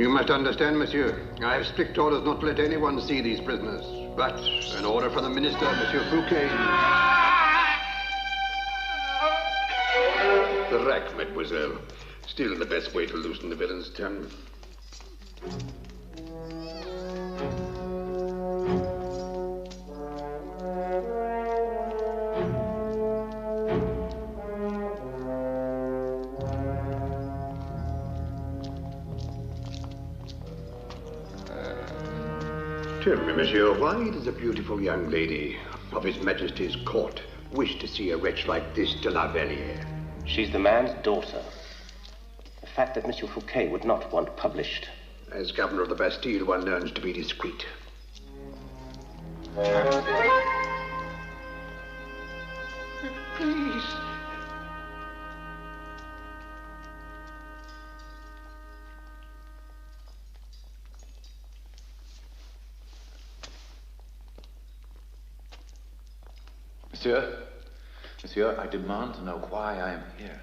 You must understand, monsieur. I have strict orders not to let anyone see these prisoners. But an order from the minister, Monsieur Fouquet. The rack, mademoiselle. Still the best way to loosen the villain's tongue. Tell me, monsieur, why does a beautiful young lady of His Majesty's court wish to see a wretch like this de la Valliere? She's the man's daughter. A fact that Monsieur Fouquet would not want published. As governor of the Bastille, one learns to be discreet. Please. Monsieur, I demand to know why I am here.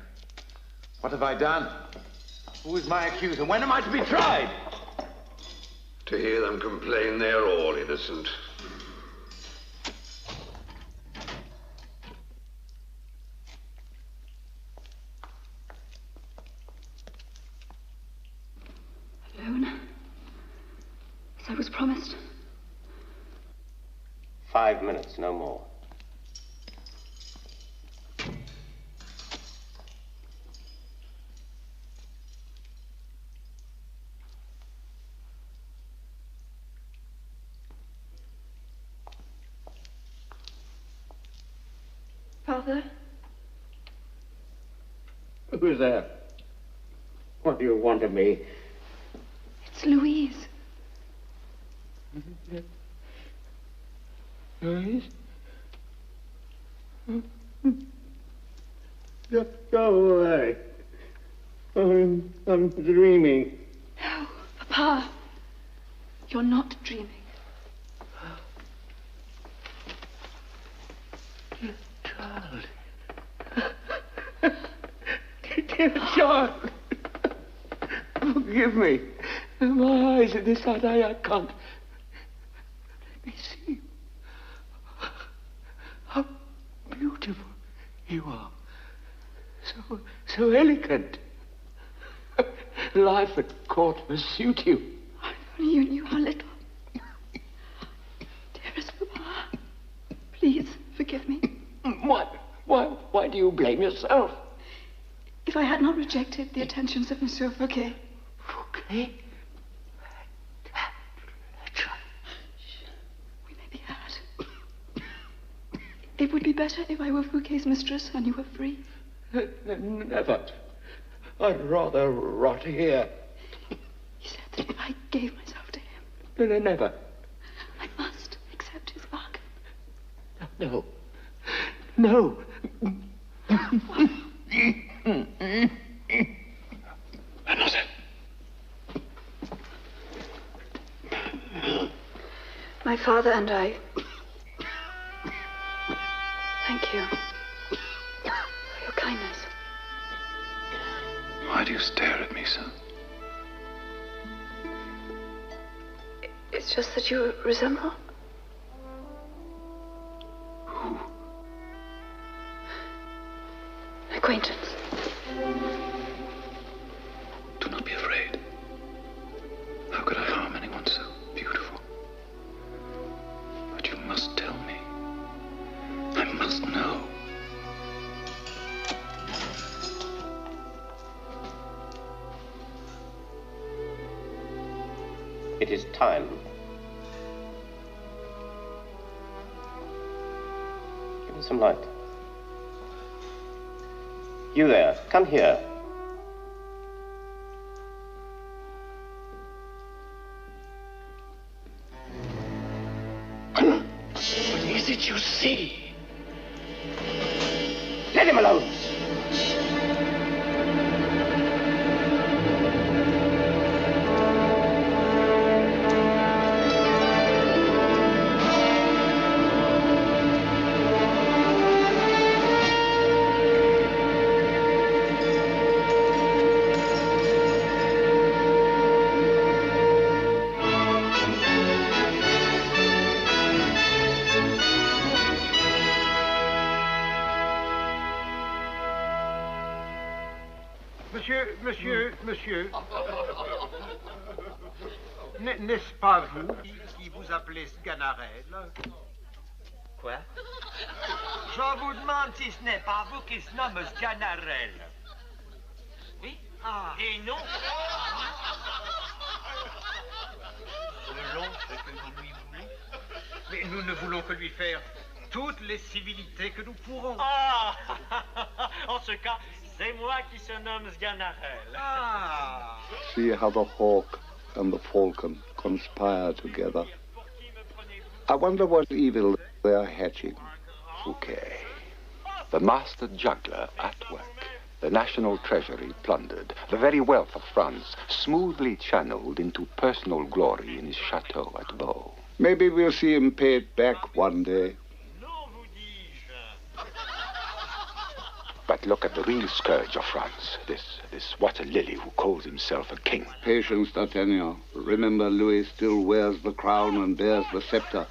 What have I done? Who is my accuser? When am I to be tried? To hear them complain, they're all innocent. Alone, as I was promised. 5 minutes, no more. Father? Who's there? What do you want of me? It's Louise. Louise? Go away. I'm dreaming. No, Papa. You're not dreaming. Child. Dear child. Forgive me. My eyes are this side. I can't. Let me see. How beautiful you are. So elegant. Life at court must suit you. If only you knew how little. Dearest Papa, please forgive me. Why do you blame yourself? If I had not rejected the attentions of Monsieur Fouquet. Fouquet? We may be had. It would be better if I were Fouquet's mistress and you were free. Never. I'd rather rot here. He said that if I gave myself to him. Never. I must accept his bargain. No. No. Mademoiselle. My father and I. Thank you for your kindness. Why do you stare at me, son? It's just that you resemble. Who? An acquaintance. Do not be afraid. How could I harm anyone so beautiful? But you must tell me. I must know. It is time. Give me some light. You there, come here. What is it you see? Let him alone. Monsieur. N'est-ce pas vous qui vous appelez Sganarelle? Quoi? Je vous demande si ce n'est pas vous qui se nomme Sganarelle. Oui? Ah. Et non? Selon ce que vous lui voulez. Mais nous ne voulons que lui faire toutes les civilités que nous pourrons. Ah! En ce cas, c'est moi qui se nomme Sganarelle. Ah! See how the hawk and the falcon conspire together. I wonder what evil they are hatching. Fouquet, the master juggler at work. The national treasury plundered. The very wealth of France smoothly channeled into personal glory in his chateau at Vaux. Maybe we'll see him pay it back one day. But look at the real scourge of France, this water lily who calls himself a king. Patience, D'Artagnan. Remember, Louis still wears the crown and bears the scepter.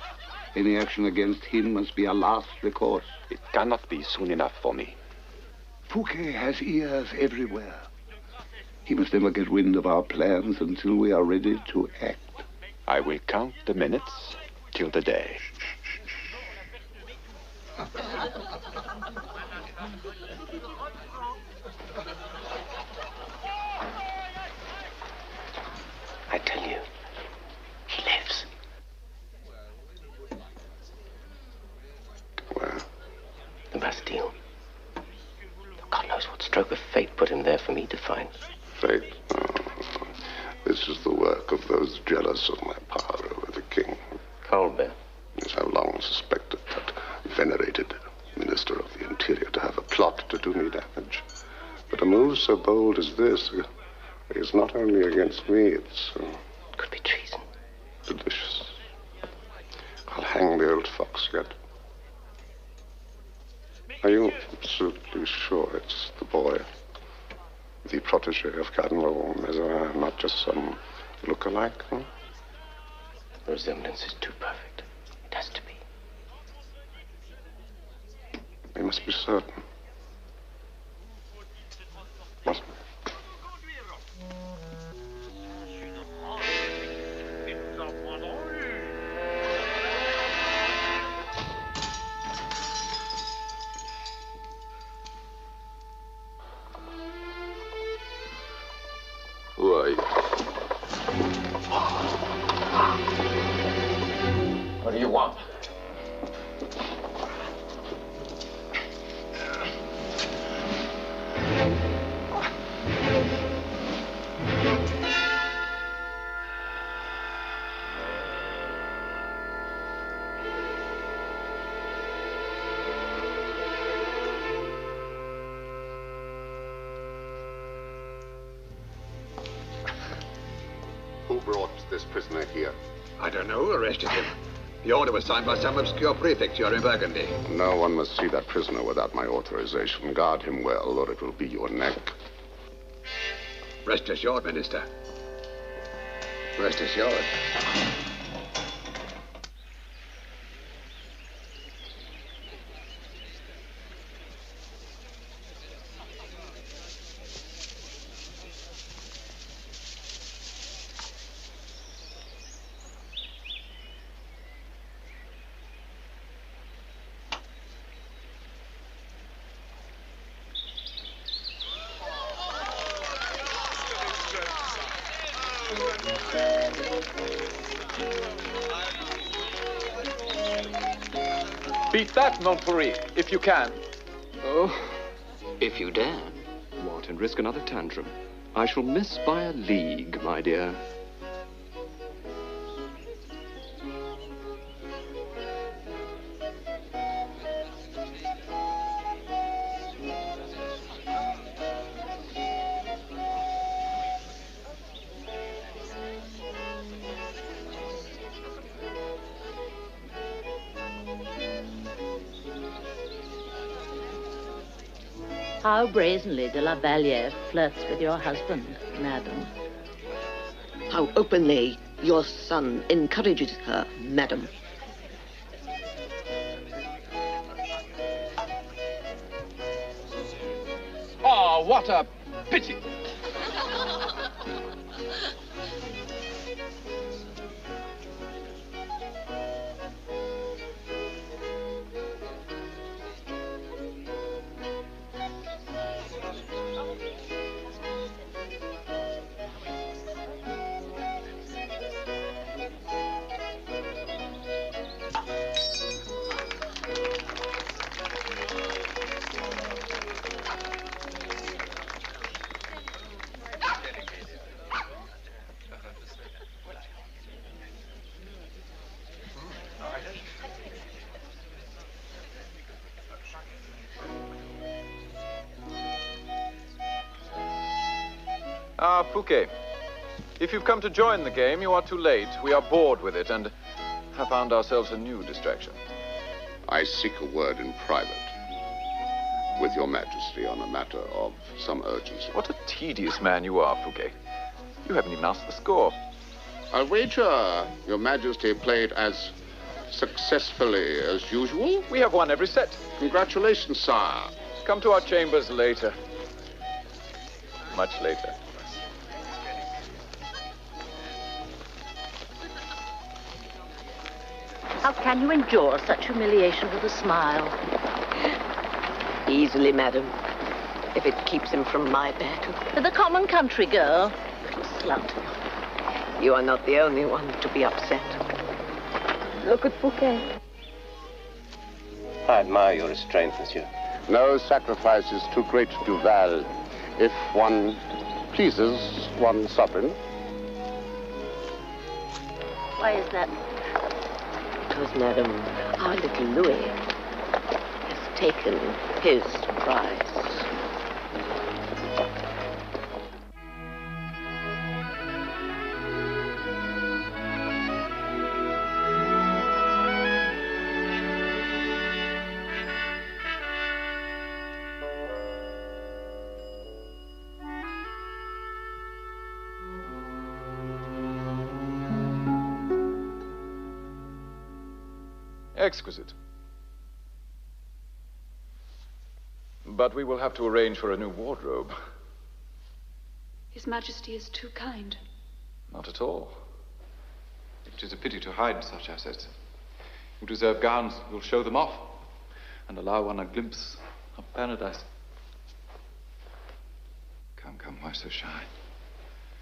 Any action against him must be a last recourse. It cannot be soon enough for me. Fouquet has ears everywhere. He must never get wind of our plans until we are ready to act. I will count the minutes till the day. I tell you, he lives. Where? The Bastille. God knows what stroke of fate put him there for me to find. Fate? Oh, this is the work of those jealous of my power over the king. Colbert. Yes, I've long suspected that venerated Minister of the Interior to have a plot to do me damage. But a move so bold as this is not only against me, it's... Could be treason. Delicious. I'll hang the old fox yet. Are you absolutely sure it's the boy? The protégé of Cardinal Mazarin, not just some look-alike, huh? The resemblance is too perfect. It has to be. We must be certain. Must we? Who are you? What do you want? Who brought this prisoner here? I don't know who arrested him. The order was signed by some obscure prefecture in Burgundy. No one must see that prisoner without my authorization. Guard him well, or it will be your neck. Rest assured, Minister. Rest assured. Beat that, Montfort, if you can. Oh, if you dare. What, and risk another tantrum? I shall miss by a league, my dear. How brazenly de la Valliere flirts with your husband, madam. How openly your son encourages her, madam. Oh, what a Pity. Ah, Fouquet. If you've come to join the game, you are too late. We are bored with it and have found ourselves a new distraction. I seek a word in private with your Majesty on a matter of some urgency. What a tedious man you are, Fouquet. You haven't even asked the score. I'll wager your Majesty played as successfully as usual. We have won every set. Congratulations, sire. Come to our chambers later. Much later. How can you endure such humiliation with a smile? Easily, madam, if it keeps him from my bed. With a common country girl? Slut. You are not the only one to be upset. Look at Fouquet. I admire your restraint, monsieur. No sacrifice is too great, Duval, if one pleases one sovereign. Why is that? Because, madam, our little Louis has taken his prize. Exquisite. But we will have to arrange for a new wardrobe. His Majesty is too kind. Not at all. It is a pity to hide such assets. You deserve gowns. You'll show them off and allow one a glimpse of paradise. Come, come, why so shy?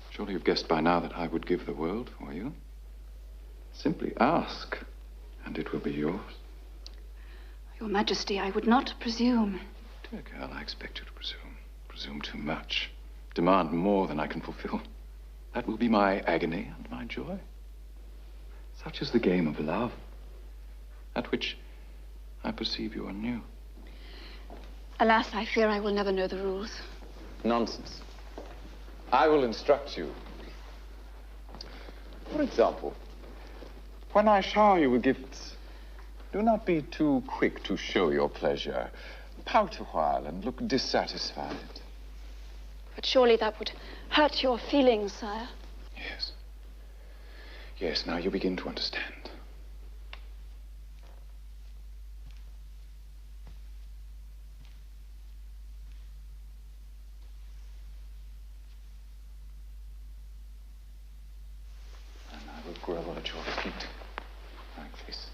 Surely you've guessed by now that I would give the world for you. Simply ask, and it will be yours. Your Majesty, I would not presume. Dear girl, I expect you to presume. Presume too much. Demand more than I can fulfill. That will be my agony and my joy. Such is the game of love, at which I perceive you are new. Alas, I fear I will never know the rules. Nonsense. I will instruct you. For example, when I shower you with gifts, do not be too quick to show your pleasure. Pout a while and look dissatisfied. But surely that would hurt your feelings, sire. Yes. Yes, now you begin to understand. And I will grovel at your feet, like this.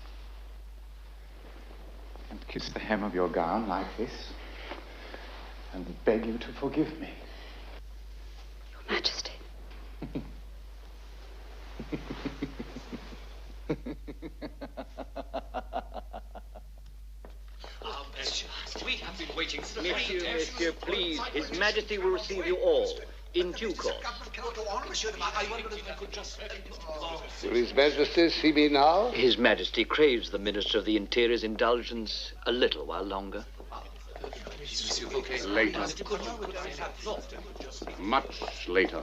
And kiss the hem of your gown, like this. And beg you to forgive me. Your Majesty. We have been waiting. Monsieur, please. His Majesty will receive you all in due course. Will His Majesty see me now? His Majesty craves the Minister of the Interior's indulgence a little while longer. Later. Much later.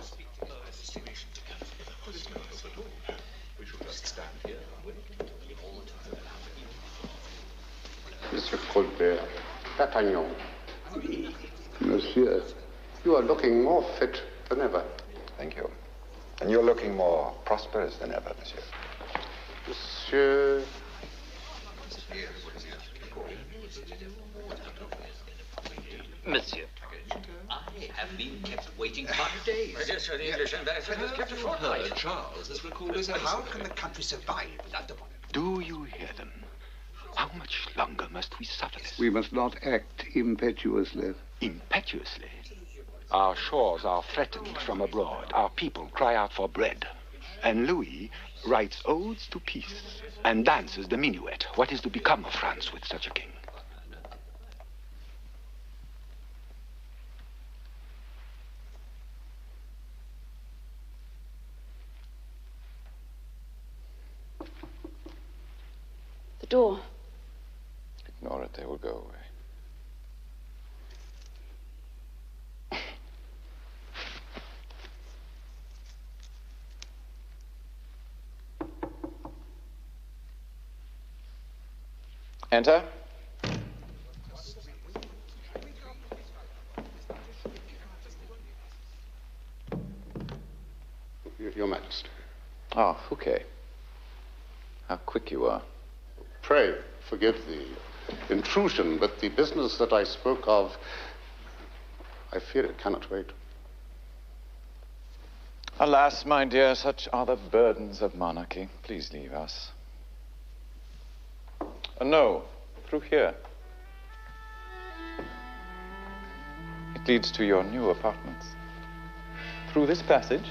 Monsieur Colbert, D'Artagnan. Monsieur, you are looking more fit than ever. Thank you. And you're looking more prosperous than ever, monsieur. Monsieur... Monsieur. have been kept waiting 5 days. My dear sir, the English ambassador has kept a fortnight. Charles has recalled his How can the country survive without the money? Do you hear them? How much longer must we suffer this? We must not act impetuously. Impetuously? Our shores are threatened from abroad. Our people cry out for bread. And Louis writes odes to peace and dances the minuet. What is to become of France with such a king? The door. Ignore it, they will go away. Enter. Your Majesty. Ah, Fouquet. How quick you are. Pray forgive the intrusion, but the business that I spoke of, I fear it cannot wait. Alas, my dear, such are the burdens of monarchy. Please leave us. No, through here. It leads to your new apartments. Through this passage,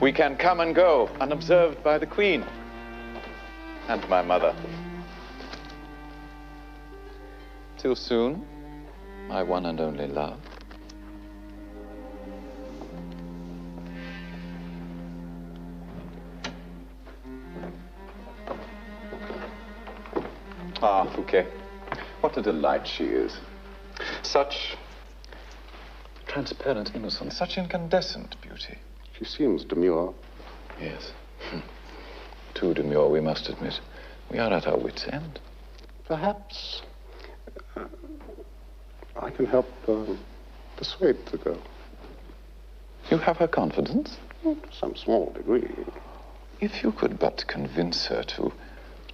we can come and go unobserved by the Queen and my mother. Till soon, my one and only love. Ah, Fouquet, what a delight she is. Such transparent innocence, such incandescent beauty. She seems demure. Yes. Too demure, we must admit. We are at our wits' end. Perhaps I can help persuade the girl. You have her confidence? To some small degree. If you could but convince her to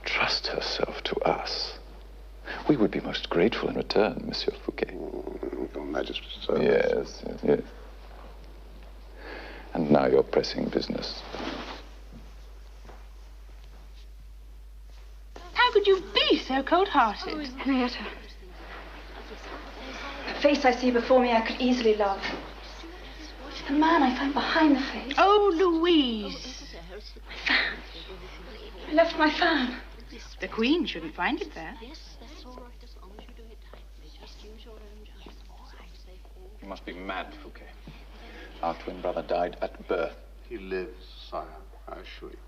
trust herself to us, we would be most grateful in return, Monsieur Fouquet. Your Majesty's service. Yes, yes, yes. And now your pressing business. How could you be so cold-hearted? Henrietta, the face I see before me I could easily love. The man I find behind the face. Oh, Louise. I left my fan. The Queen shouldn't find it there. You must be mad, Fouquet. Our twin brother died at birth. He lives, sire, I assure you.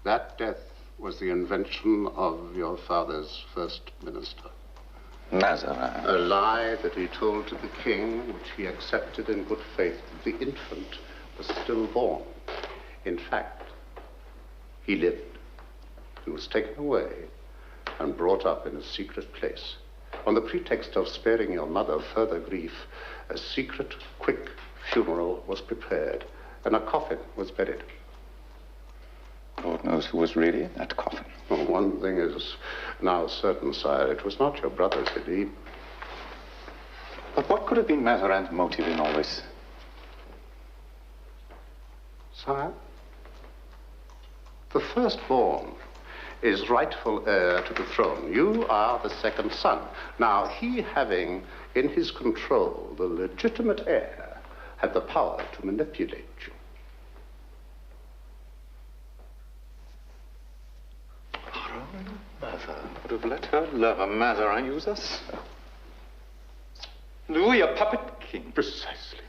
That death was the invention of your father's first minister. Mazarin. A lie that he told to the king, which he accepted in good faith. The infant was stillborn. In fact, he lived and was taken away and brought up in a secret place. On the pretext of sparing your mother further grief, a secret, quick funeral was prepared, and a coffin was buried. Lord knows who was really in that coffin. Well, one thing is now certain, sire. It was not your brother, Philippe. But what could have been Mazarin's motive in all this? Sire, the firstborn is rightful heir to the throne. You are the second son. Now, he having in his control the legitimate heir had the power to manipulate you. Our own mother would have let her lover Mazarin use us. Louis, a puppet king. Precisely.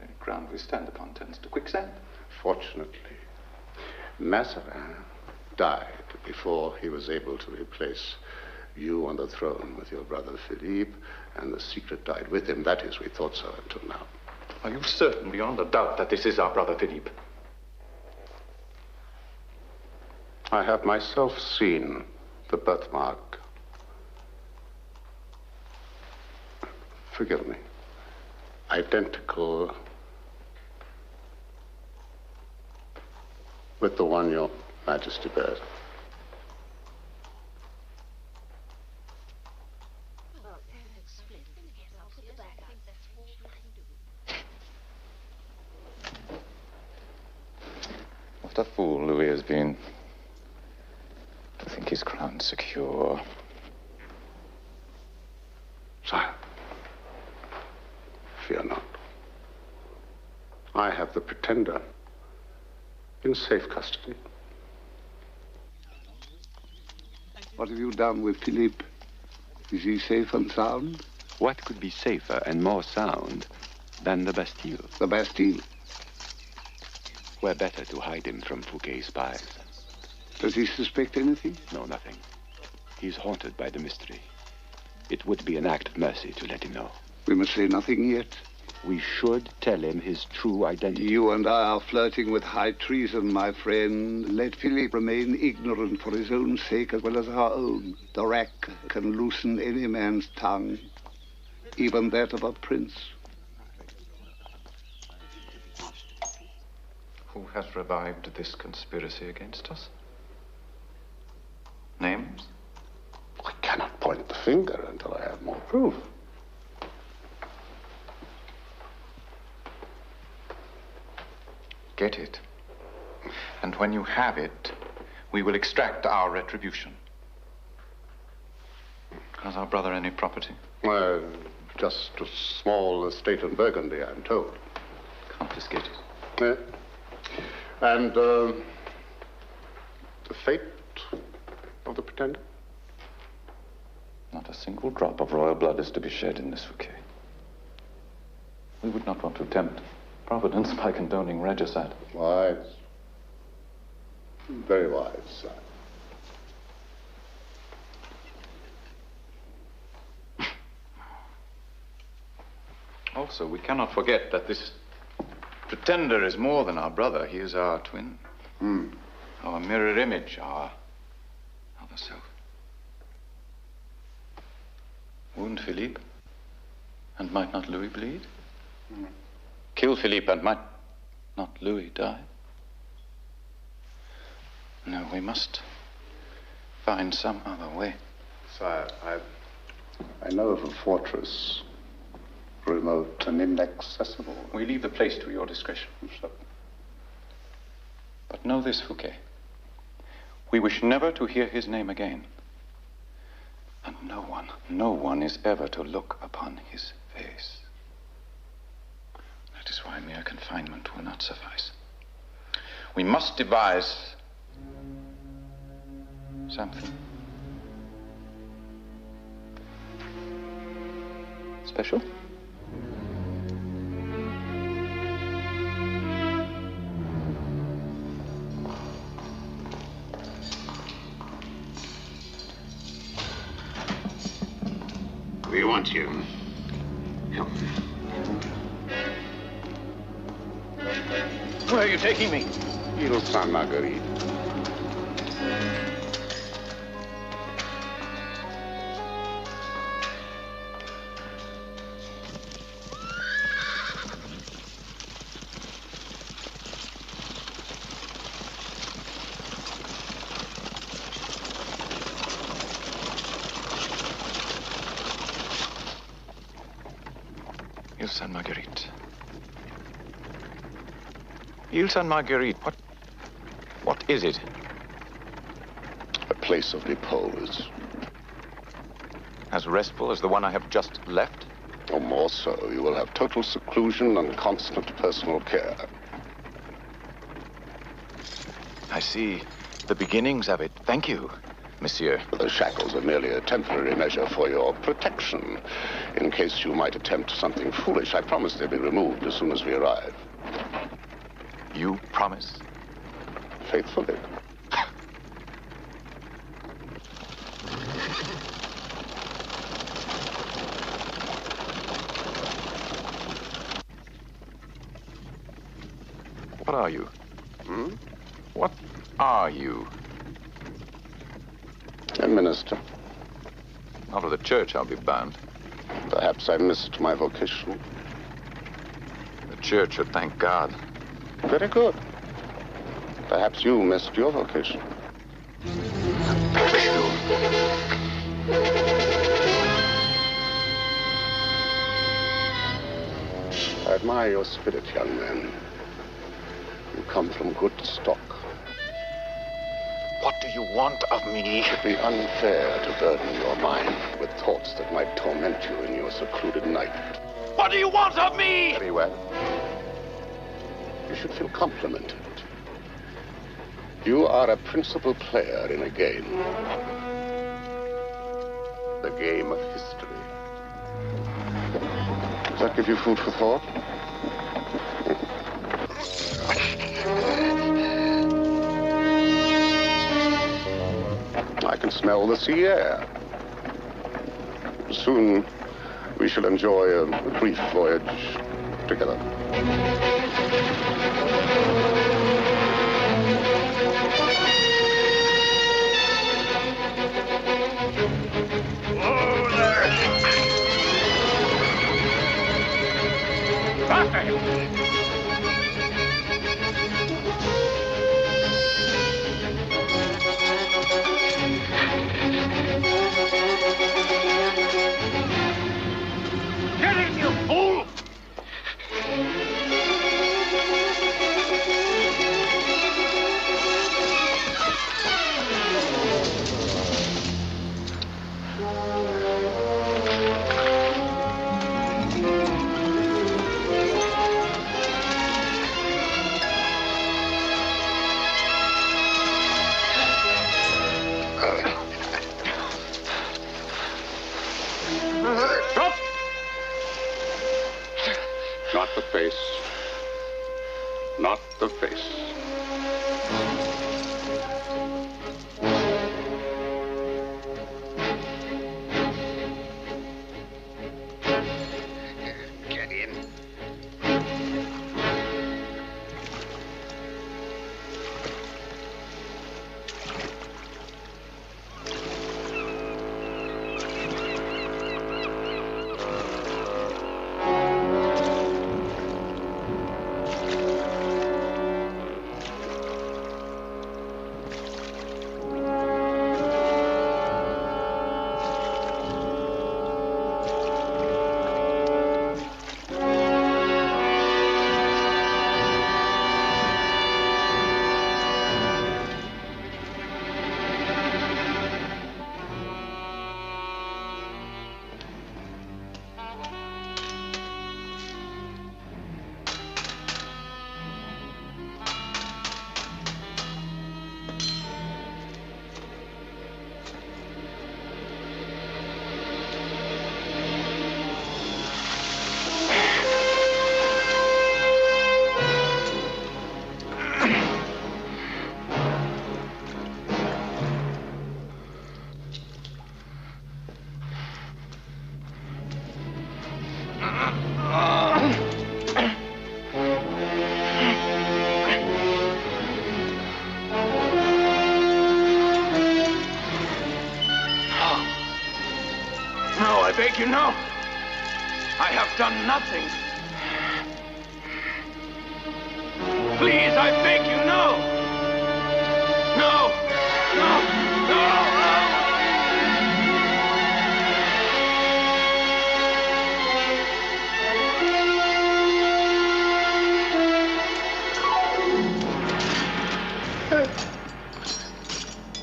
The ground we stand upon turns to quicksand. Fortunately, Mazarin died before he was able to replace you on the throne with your brother Philippe, and the secret died with him. That is, we thought so until now. Are you certain beyond a doubt that this is our brother Philippe? I have myself seen the birthmark. Forgive me. Identical with the one your Majesty bears. What a fool Louis has been to think his crown secure. Sire, fear not. I have the Pretender in safe custody. What have you done with Philippe? Is he safe and sound? What could be safer and more sound than the Bastille? The Bastille? Where better to hide him from Fouquet's spies? Does he suspect anything? No, nothing. He's haunted by the mystery. It would be an act of mercy to let him know. We must say nothing yet. We should tell him his true identity. You and I are flirting with high treason, my friend. Let Philippe remain ignorant for his own sake as well as our own. The rack can loosen any man's tongue, even that of a prince. Who has revived this conspiracy against us? Names? I cannot point the finger until I have more proof. Get it. And when you have it, we will extract our retribution. Has our brother any property? Just a small estate in Burgundy, I'm told. Confiscate it. Yeah. And the fate of the Pretender? Not a single drop of royal blood is to be shed in this Fouquet. We would not want to tempt Providence by condoning regicide. Wise. Very wise, sire. Also, we cannot forget that this Pretender is more than our brother. He is our twin. Our mirror image, our other self. Wound Philippe, and might not Louis bleed? Kill Philippe, and might not Louis die? No, we must find some other way. Sire, I know of a fortress, remote and inaccessible. We leave the place to your discretion. But know this, Fouquet. We wish never to hear his name again. And no one is ever to look upon his face. That is why mere confinement will not suffice. We must devise something special. We want you. Come. Where are you taking me? Ile Sainte-Marguerite. Ile Sainte-Marguerite. Ile Sainte-Marguerite, what is it? A place of repose. As restful as the one I have just left? Or more so. You will have total seclusion and constant personal care. I see the beginnings of it. Thank you, monsieur. The shackles are merely a temporary measure for your protection. In case you might attempt something foolish, I promise they'll be removed as soon as we arrive. You promise? Faithfully. What are you? What are you? A minister. Out of the church, I'll be bound. Perhaps I missed my vocation. The church should thank God. Very good. Perhaps you missed your vocation. I admire your spirit, young man. You come from good stock. do you want of me? It would be unfair to burden your mind with thoughts that might torment you in your secluded night. What do you want of me? Very well. You should feel complimented. You are a principal player in a game. The game of history. Does that give you food for thought? I can smell the sea air. Soon we shall enjoy a brief voyage together. Faster him! Get in, you fool! Not the face. Not the face. Get in. No, I beg you, no. I have done nothing. Please, I beg you, no. No, no, no.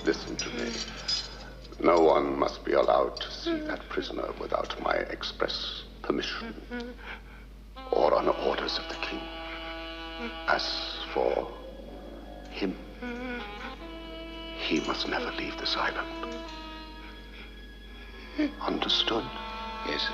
Listen to me. No one must be allowed to see that prisoner without my express permission or on orders of the king. As for him, he must never leave this island. Understood? Yes, sir.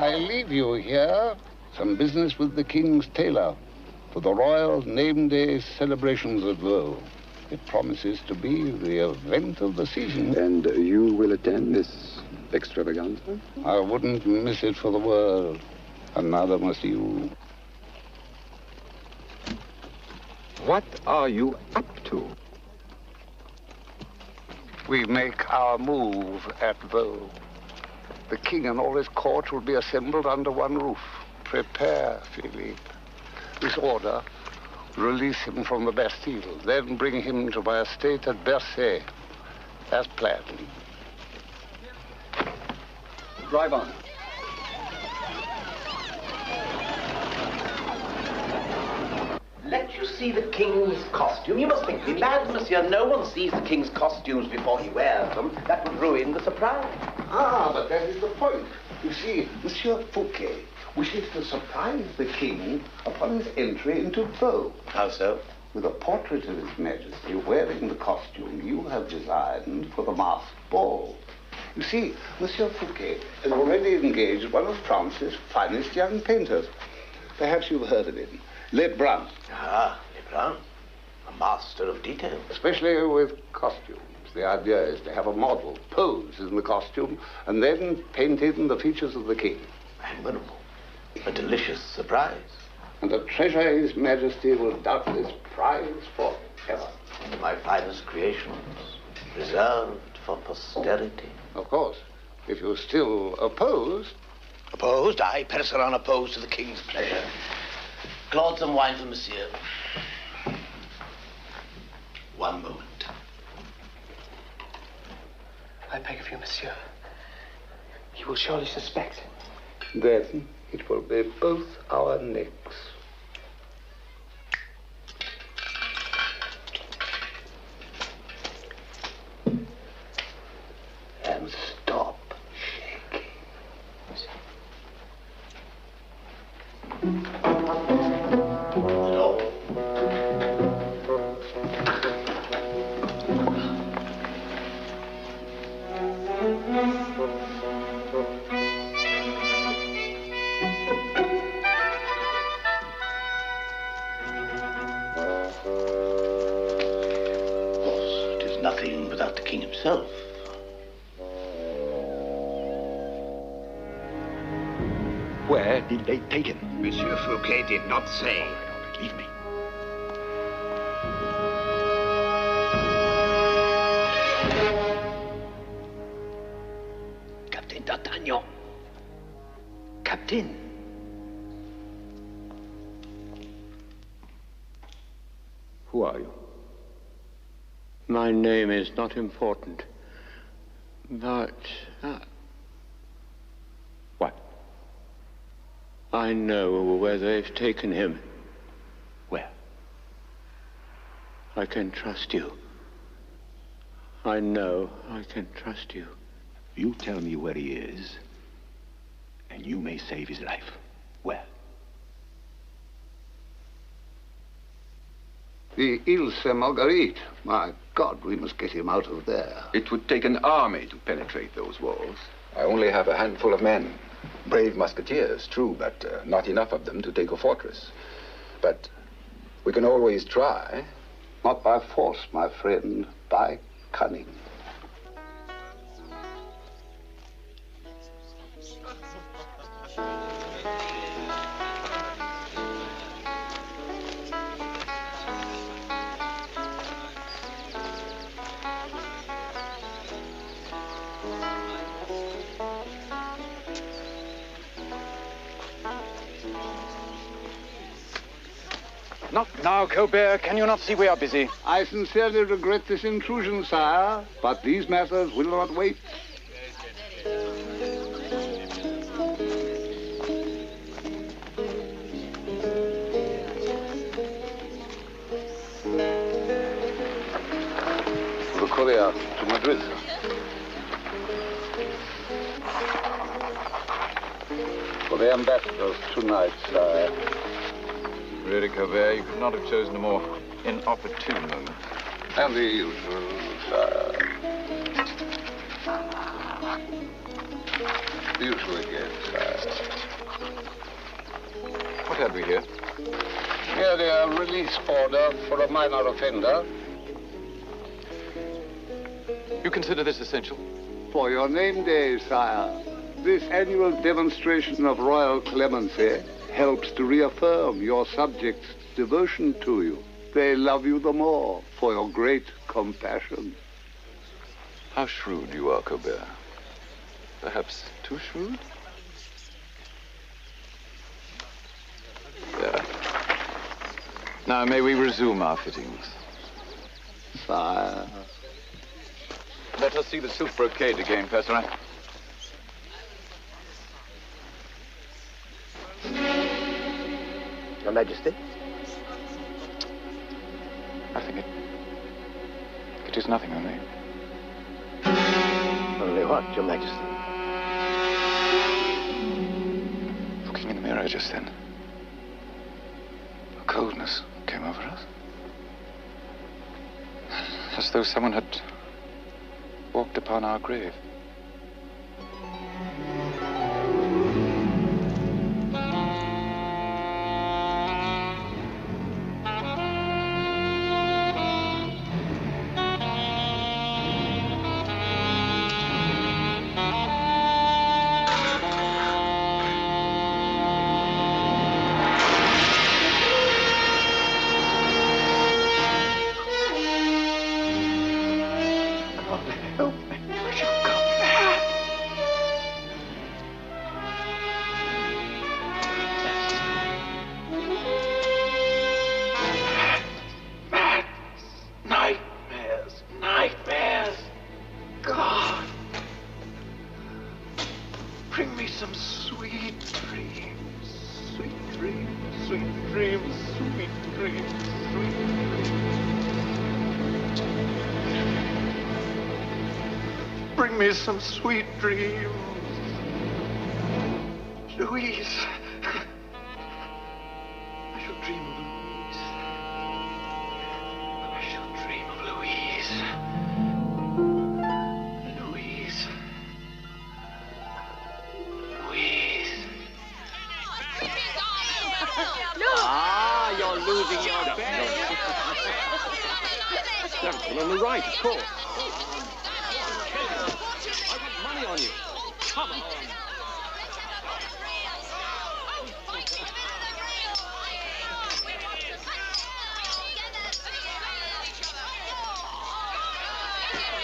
I leave you here some business with the king's tailor for the royal name day celebrations at Vaux. It promises to be the event of the season. And you will attend this extravaganza? I wouldn't miss it for the world, and neither must you. What are you up to? We make our move at Vaux. The king and all his court will be assembled under one roof. Prepare, Philippe. This order will release him from the Bastille, then bring him to my estate at Bercy, as planned. Drive on. Let you see the king's costume. You must think me mad, monsieur. No one sees the king's costumes before he wears them. That would ruin the surprise. Ah, but that is the point. You see, Monsieur Fouquet wishes to surprise the king upon his entry into Vaux. How so? With a portrait of His Majesty wearing the costume you have designed for the masked ball. You see, Monsieur Fouquet has already engaged one of France's finest young painters. Perhaps you've heard of him. Lebrun. Ah, Lebrun. A master of detail. Especially with costumes. The idea is to have a model pose in the costume and then paint in the features of the king. Admirable. A delicious surprise. And a treasure His Majesty will doubtless prize forever. My finest creations, reserved for posterity. Of course, if you're still opposed. Opposed? I, Percerin, opposed to the king's pleasure. Claude, some wine for monsieur. One moment. I beg of you, monsieur. He will surely suspect. Then it will be both our necks. And stop shaking. Nothing without the king himself. Where did they take him? Monsieur Fouquet did not say. Believe me. Captain D'Artagnan. Captain. Who are you? My name is not important, but... What? I know where they've taken him. Where? I can trust you. I know I can trust you. You tell me where he is, and you may save his life. Where? The Ile Saint-Marguerite. My God, we must get him out of there. It would take an army to penetrate those walls. I only have a handful of men. Brave musketeers, true, but not enough of them to take a fortress. But we can always try. Not by force, my friend, by cunning. Not now, Colbert. Can you not see we are busy? I sincerely regret this intrusion, sire, but these matters will not wait. The courier to Madrid. For the ambassadors tonight, sire. Really, Colbert, you could not have chosen a more inopportune moment. And the usual, sire. You shall again, sire. What have we here? Merely a release order for a minor offender. You consider this essential? For your name day, sire, this annual demonstration of royal clemency helps to reaffirm your subjects' devotion to you. They love you the more for your great compassion. How shrewd you are, Colbert. Perhaps too shrewd? There. Now, may we resume our fittings? Sire. Let us see the silk brocade again, Percerin. Your Majesty? Nothing. It is nothing only. Only what, Your Majesty? Looking in the mirror just then, a coldness came over us. As though someone had walked upon our grave. Some sweet dreams. Louise. I shall dream of Louise. I shall dream of Louise. Louise. Louise. Ah, you're losing your bet. Gentleman on the right, of course. On you. Come on.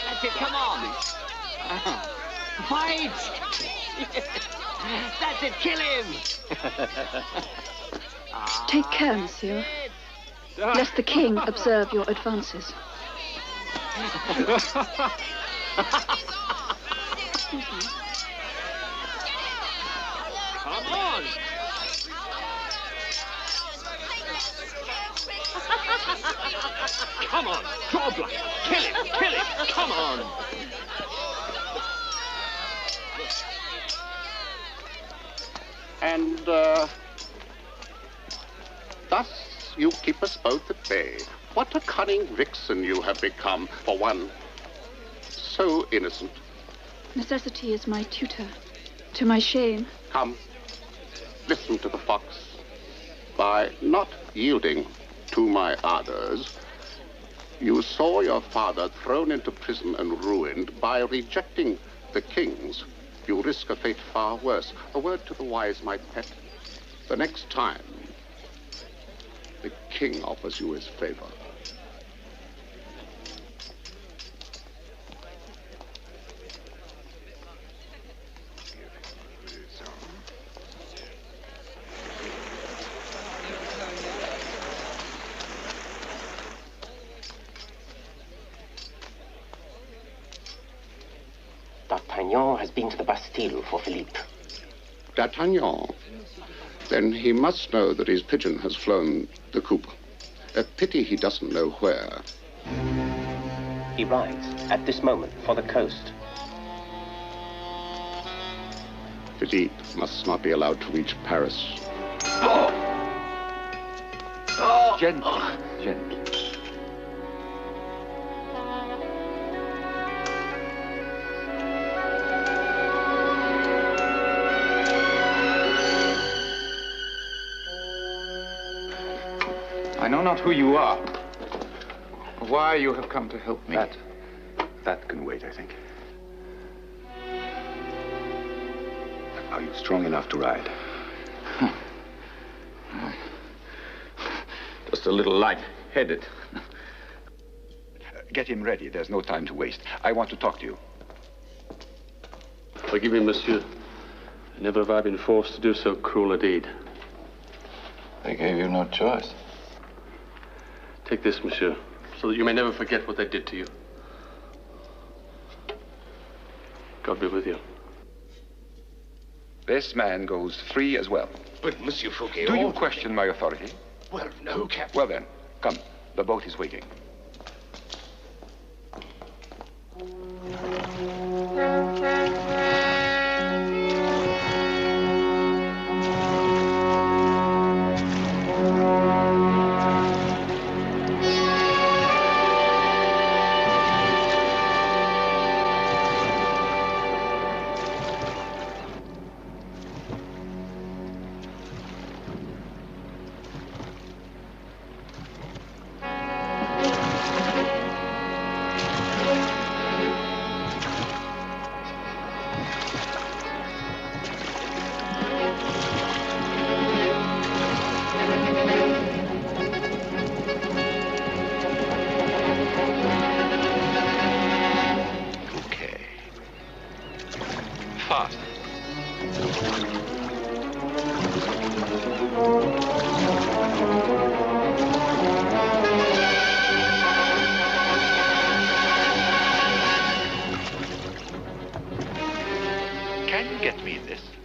That's it, come on. Fight! That's it, kill him! Take care, monsieur, lest the king observe your advances. Excuse me. Come on! Come on, draw blood. Kill him, kill him. Come on. And, thus you keep us both at bay. What a cunning vixen you have become for one so innocent. Necessity is my tutor, to my shame. Come, listen to the fox. By not yielding to my orders, you saw your father thrown into prison and ruined. By rejecting the king's, you risk a fate far worse. A word to the wise, my pet. The next time the king offers you his favor, D'Artagnan has been to the Bastille for Philippe. D'Artagnan. Then he must know that his pigeon has flown the coop. A pity he doesn't know where. He rides, at this moment, for the coast. Philippe must not be allowed to reach Paris. Gently, gently. I know not who you are, or why you have come to help me. That can wait, I think. Are you strong enough to ride? Just a little light-headed. Get him ready. There's no time to waste. I want to talk to you. Forgive me, monsieur. Never have I been forced to do so cruel a deed. They gave you no choice. Take this, monsieur, so that you may never forget what they did to you. God be with you. This man goes free as well. But, Monsieur Fouquet... Do you question my authority? Well, no, Captain. Well then, come. The boat is waiting.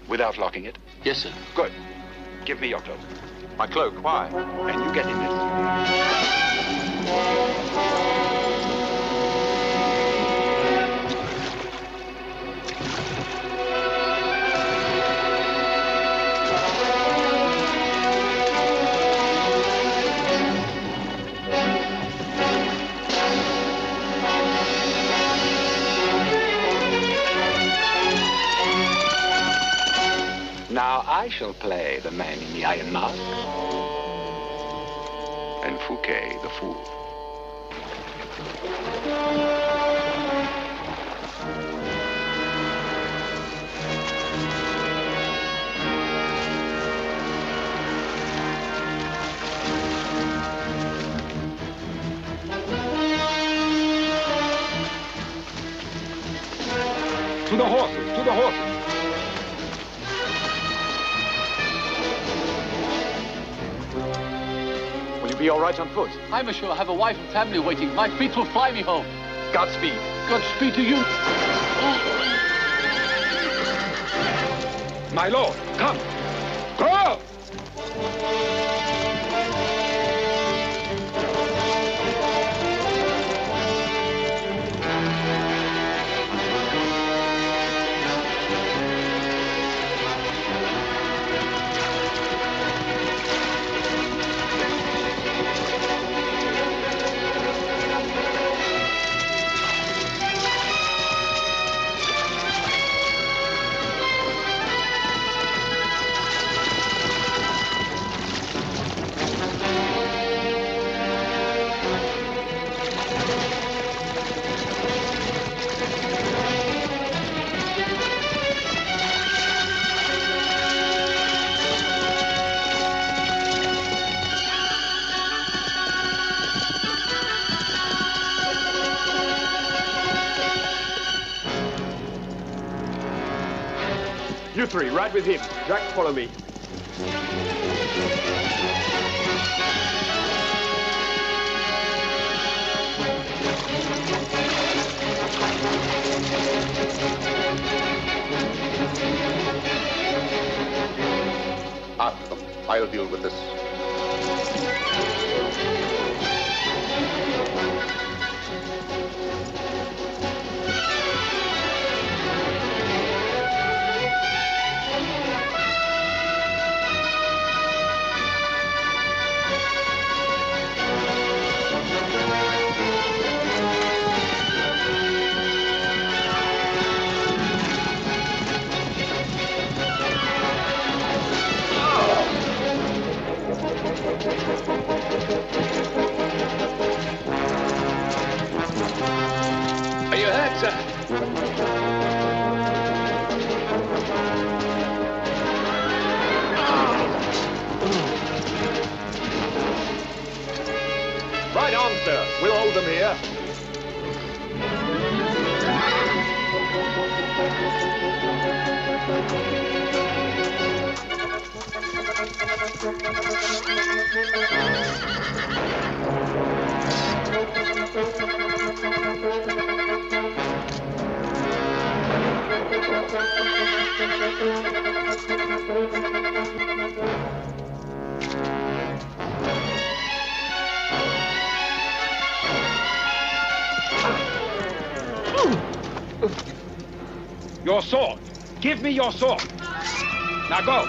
Without locking it? Yes, sir. Good. Give me your cloak. My cloak? Why? And you get in this. Now I shall play the man in the iron mask. And Fouquet, the fool. To the horses, to the horses. Be all right on foot? I, monsieur, have a wife and family waiting. My feet will fly me home. Godspeed. Godspeed to you. My lord, come. Go! You three, ride with him. Jacques, follow me. After them. I'll deal with this. sir. Right on, sir. We'll hold them here. Your sword. Give me your sword. Now go.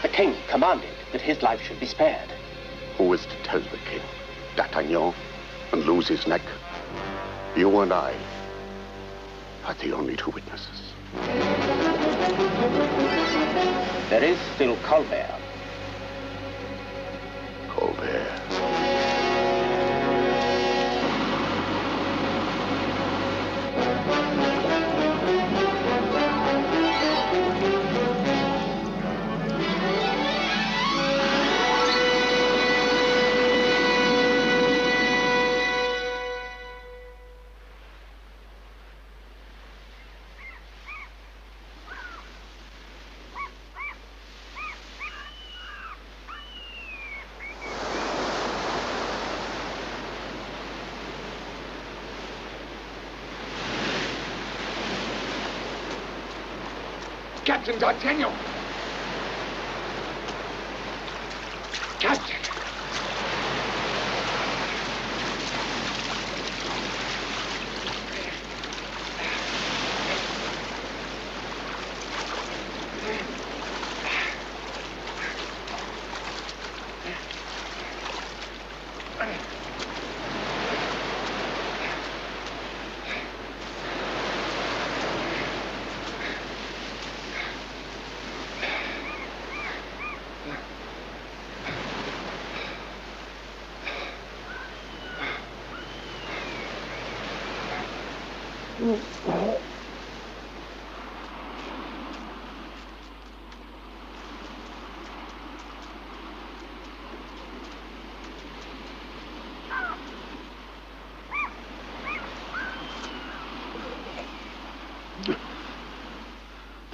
The king commanded that his life should be spared. Who is to tell the king? D'Artagnan, and lose his neck? You and I are the only two witnesses. There is still Colbert. Colbert. Captain D'Artagnan! Captain!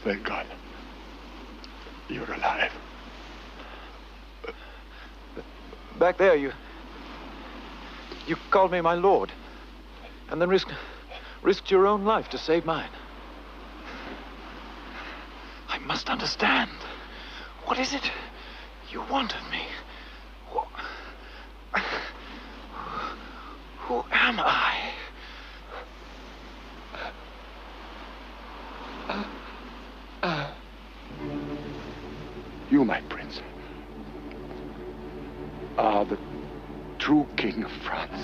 Thank God. You're alive. Back there, you called me my lord, and then risked your own life to save mine. I must understand. What is it you want of me? Who am I? You, my prince, are the true king of France.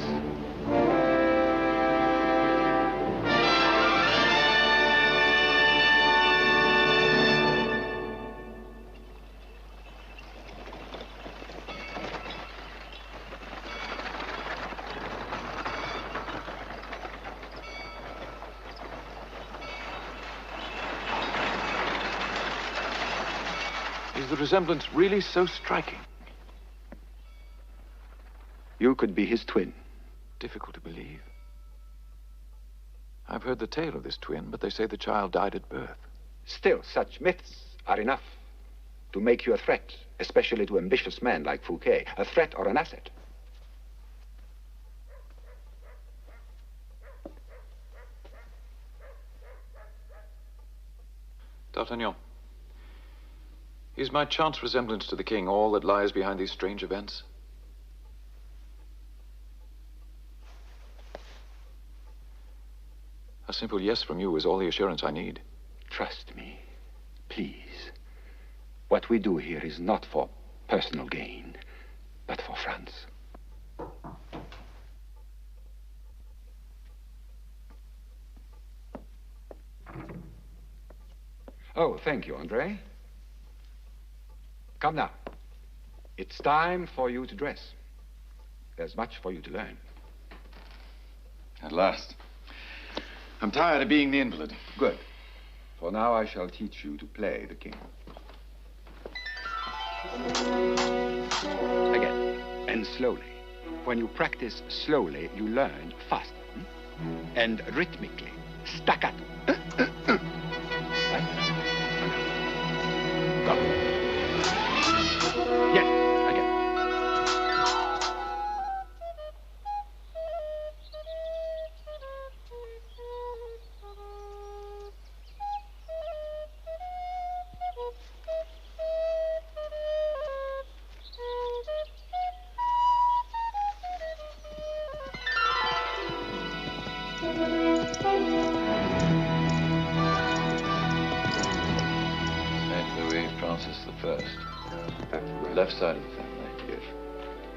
Is the resemblance really so striking? You could be his twin. Difficult to believe. I've heard the tale of this twin, but they say the child died at birth. Still, such myths are enough to make you a threat, especially to ambitious men like Fouquet. A threat or an asset. D'Artagnan, is my chance resemblance to the king all that lies behind these strange events? A simple yes from you is all the assurance I need. Trust me, please. What we do here is not for personal gain, but for France. Oh, thank you, Andre. Come now. It's time for you to dress. There's much for you to learn. At last. I'm tired of being the invalid. Good. For now, I shall teach you to play the king. Again, and slowly. When you practice slowly, you learn faster. And rhythmically. Staccato. Right? Go. Yes, again. Left side of the family. Yes.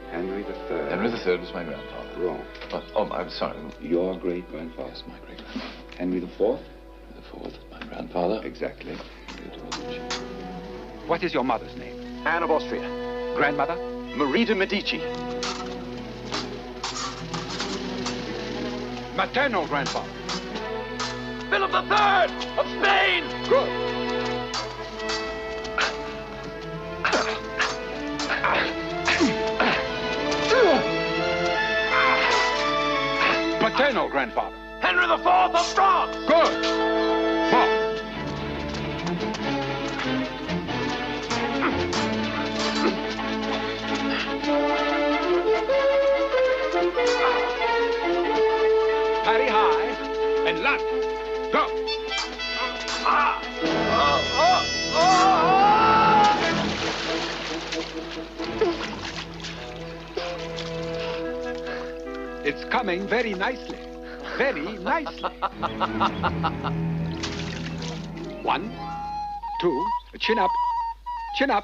Henry III. Henry III was my grandfather. Wrong. But, oh, I'm sorry. Your great-grandfather. Yes, my great-grandfather. Henry IV? Henry IV, my grandfather. Exactly. What is your mother's name? Anne of Austria. Grandmother? Marie de Medici. Maternal grandfather? Philip III of Spain! Good. Paternal grandfather? Henry IV of France! Good. Parry high and land. Go. It's coming very nicely. Very nicely. 1, 2, chin up. Chin up.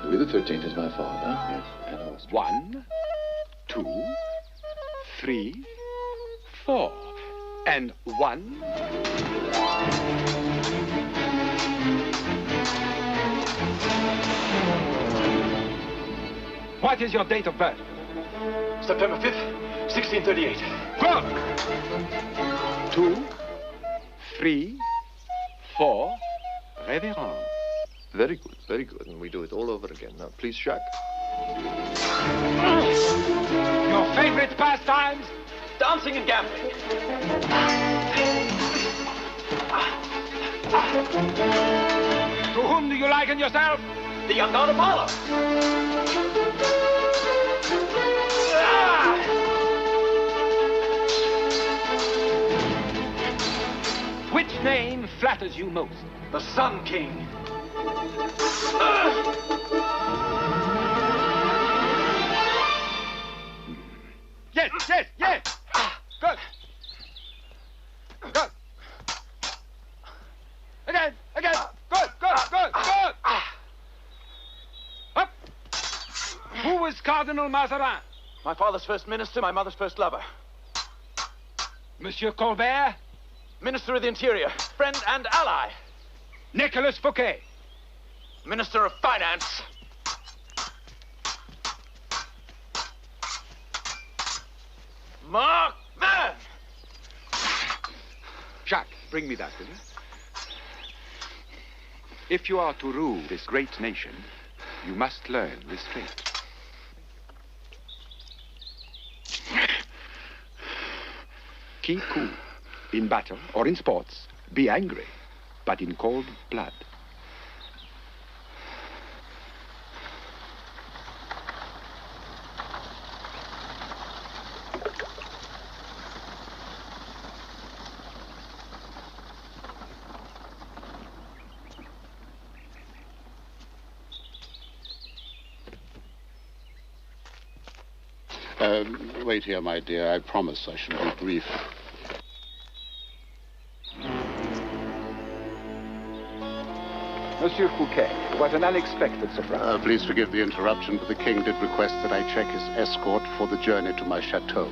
Louis XIII is my father. Yes. And Austria. 1, 2, 3, 4. And 1. What is your date of birth? September 5th, 1638. Good. 2, 3, 4. Révérend. Very good, very good. And we do it all over again. Now, please, Jacques. Your favorite pastimes? Dancing and gambling. To whom do you liken yourself? The young god Apollo. Which name flatters you most? The Sun King. Yes, yes, yes. Good. Good. Again, again. Good, good, good, good. Up. Who was Cardinal Mazarin? My father's first minister, my mother's first lover. Monsieur Colbert? Minister of the Interior, friend and ally. Nicolas Fouquet? Minister of Finance. Mark Man! Jacques, bring me that, will you? If you are to rule this great nation, you must learn restraint. Keep cool. In battle or in sports, be angry, but in cold blood. Wait here, my dear. I promise I shall be brief. Monsieur Fouquet, what an unexpected surprise. Please forgive the interruption, but the king did request that I check his escort for the journey to my chateau.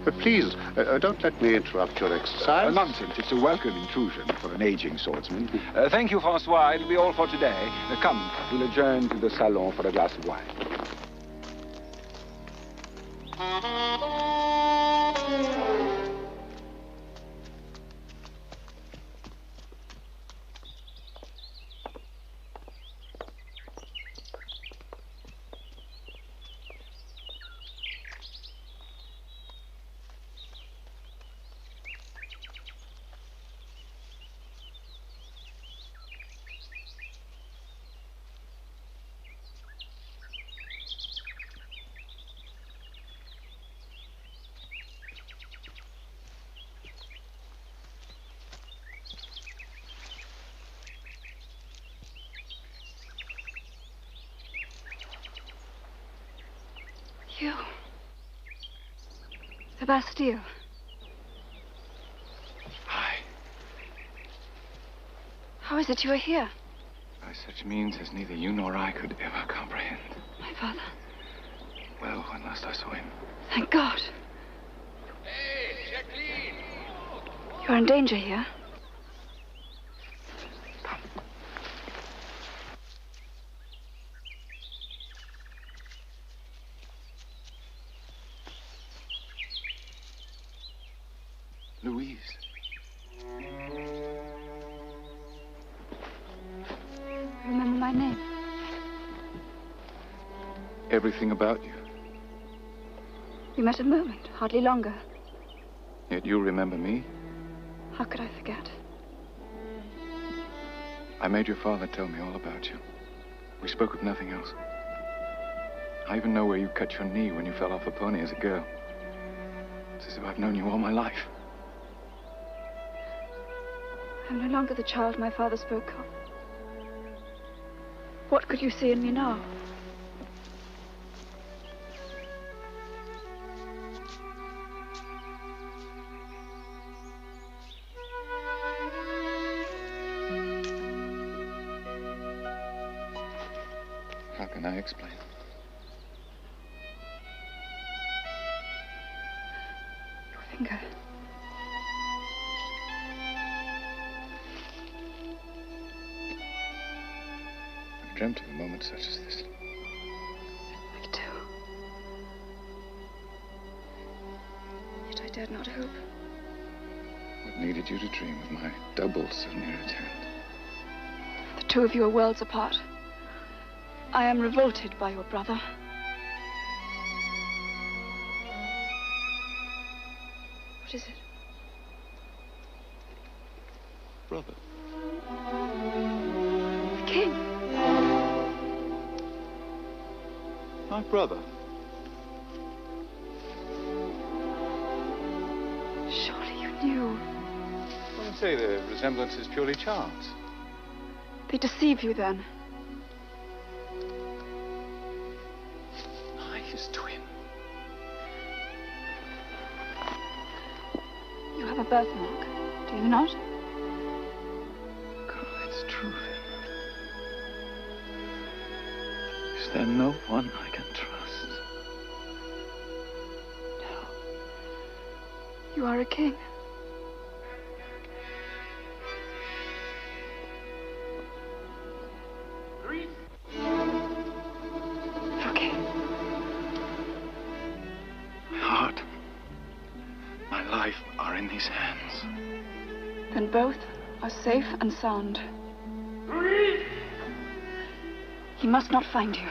But please, don't let me interrupt your exercise. Nonsense. It's a welcome intrusion for an aging swordsman. Thank you, Francois. It'll be all for today. Come, we'll adjourn to the salon for a glass of wine. You. The Bastille. Aye. How is it you are here? By such means as neither you nor I could ever comprehend. My father. Well, when last I saw him. Thank God. Hey, Jacqueline! You're in danger here. Louise. Remember my name? Everything about you. We met a moment, hardly longer. Yet you remember me. How could I forget? I made your father tell me all about you. We spoke of nothing else. I even know where you cut your knee when you fell off a pony as a girl. It's as if I've known you all my life. I'm no longer the child my father spoke of. What could you see in me now? How can I explain? Your finger. I've dreamt of a moment such as this. Me too. Yet I dared not hope. What needed you to dream of my double so near at hand? The two of you are worlds apart. I am revolted by your brother. What is it? Brother. The king. My brother. Surely you knew. I would say the resemblance is purely chance. They deceive you then. His twin. You have a birthmark, do you not? God, it's true then. Is there no one I can trust? No. You are a king. these hands. Then both are safe and sound. He must not find you.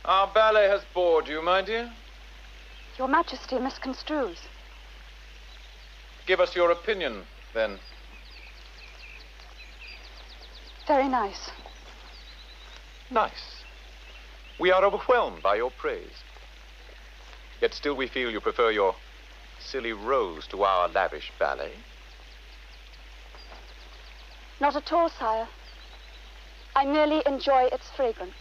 Our ballet has bored you, my dear? Your Majesty misconstrues. Give us your opinion, then. Very nice. Nice. We are overwhelmed by your praise. Yet still we feel you prefer your silly rose to our lavish ballet. Not at all, sire. I merely enjoy its fragrance.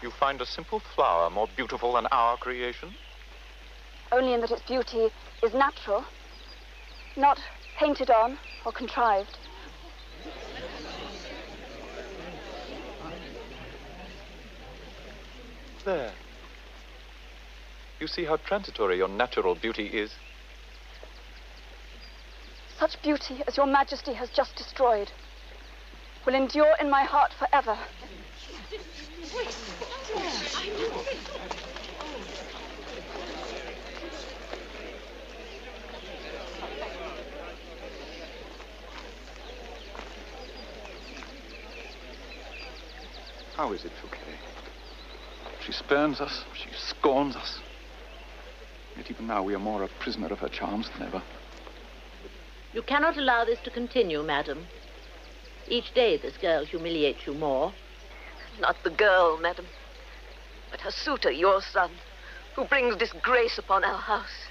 You find a simple flower more beautiful than our creation? Only in that its beauty is natural, not painted on or contrived. There. You see how transitory your natural beauty is? Such beauty as your Majesty has just destroyed will endure in my heart forever. How is it, Fouquet? She spurns us, she scorns us. Yet even now we are more a prisoner of her charms than ever. You cannot allow this to continue, madam. Each day this girl humiliates you more. Not the girl, madam, but her suitor, your son, who brings disgrace upon our house.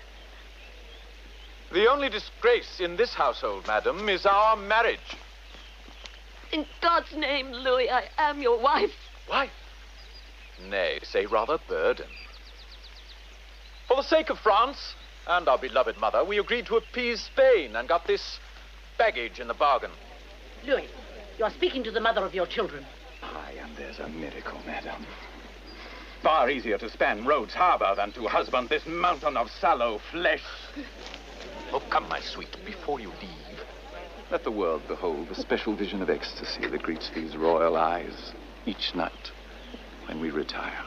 The only disgrace in this household, madam, is our marriage. In God's name, Louis, I am your wife. Wife? Nay, say rather burden. For the sake of France and our beloved mother, we agreed to appease Spain and got this baggage in the bargain. Louis, you are speaking to the mother of your children. Aye, and there's a miracle, madam. Far easier to span Rhodes Harbor than to husband this mountain of sallow flesh. Oh, come, my sweet, before you leave, let the world behold the special vision of ecstasy that greets these royal eyes each night when we retire.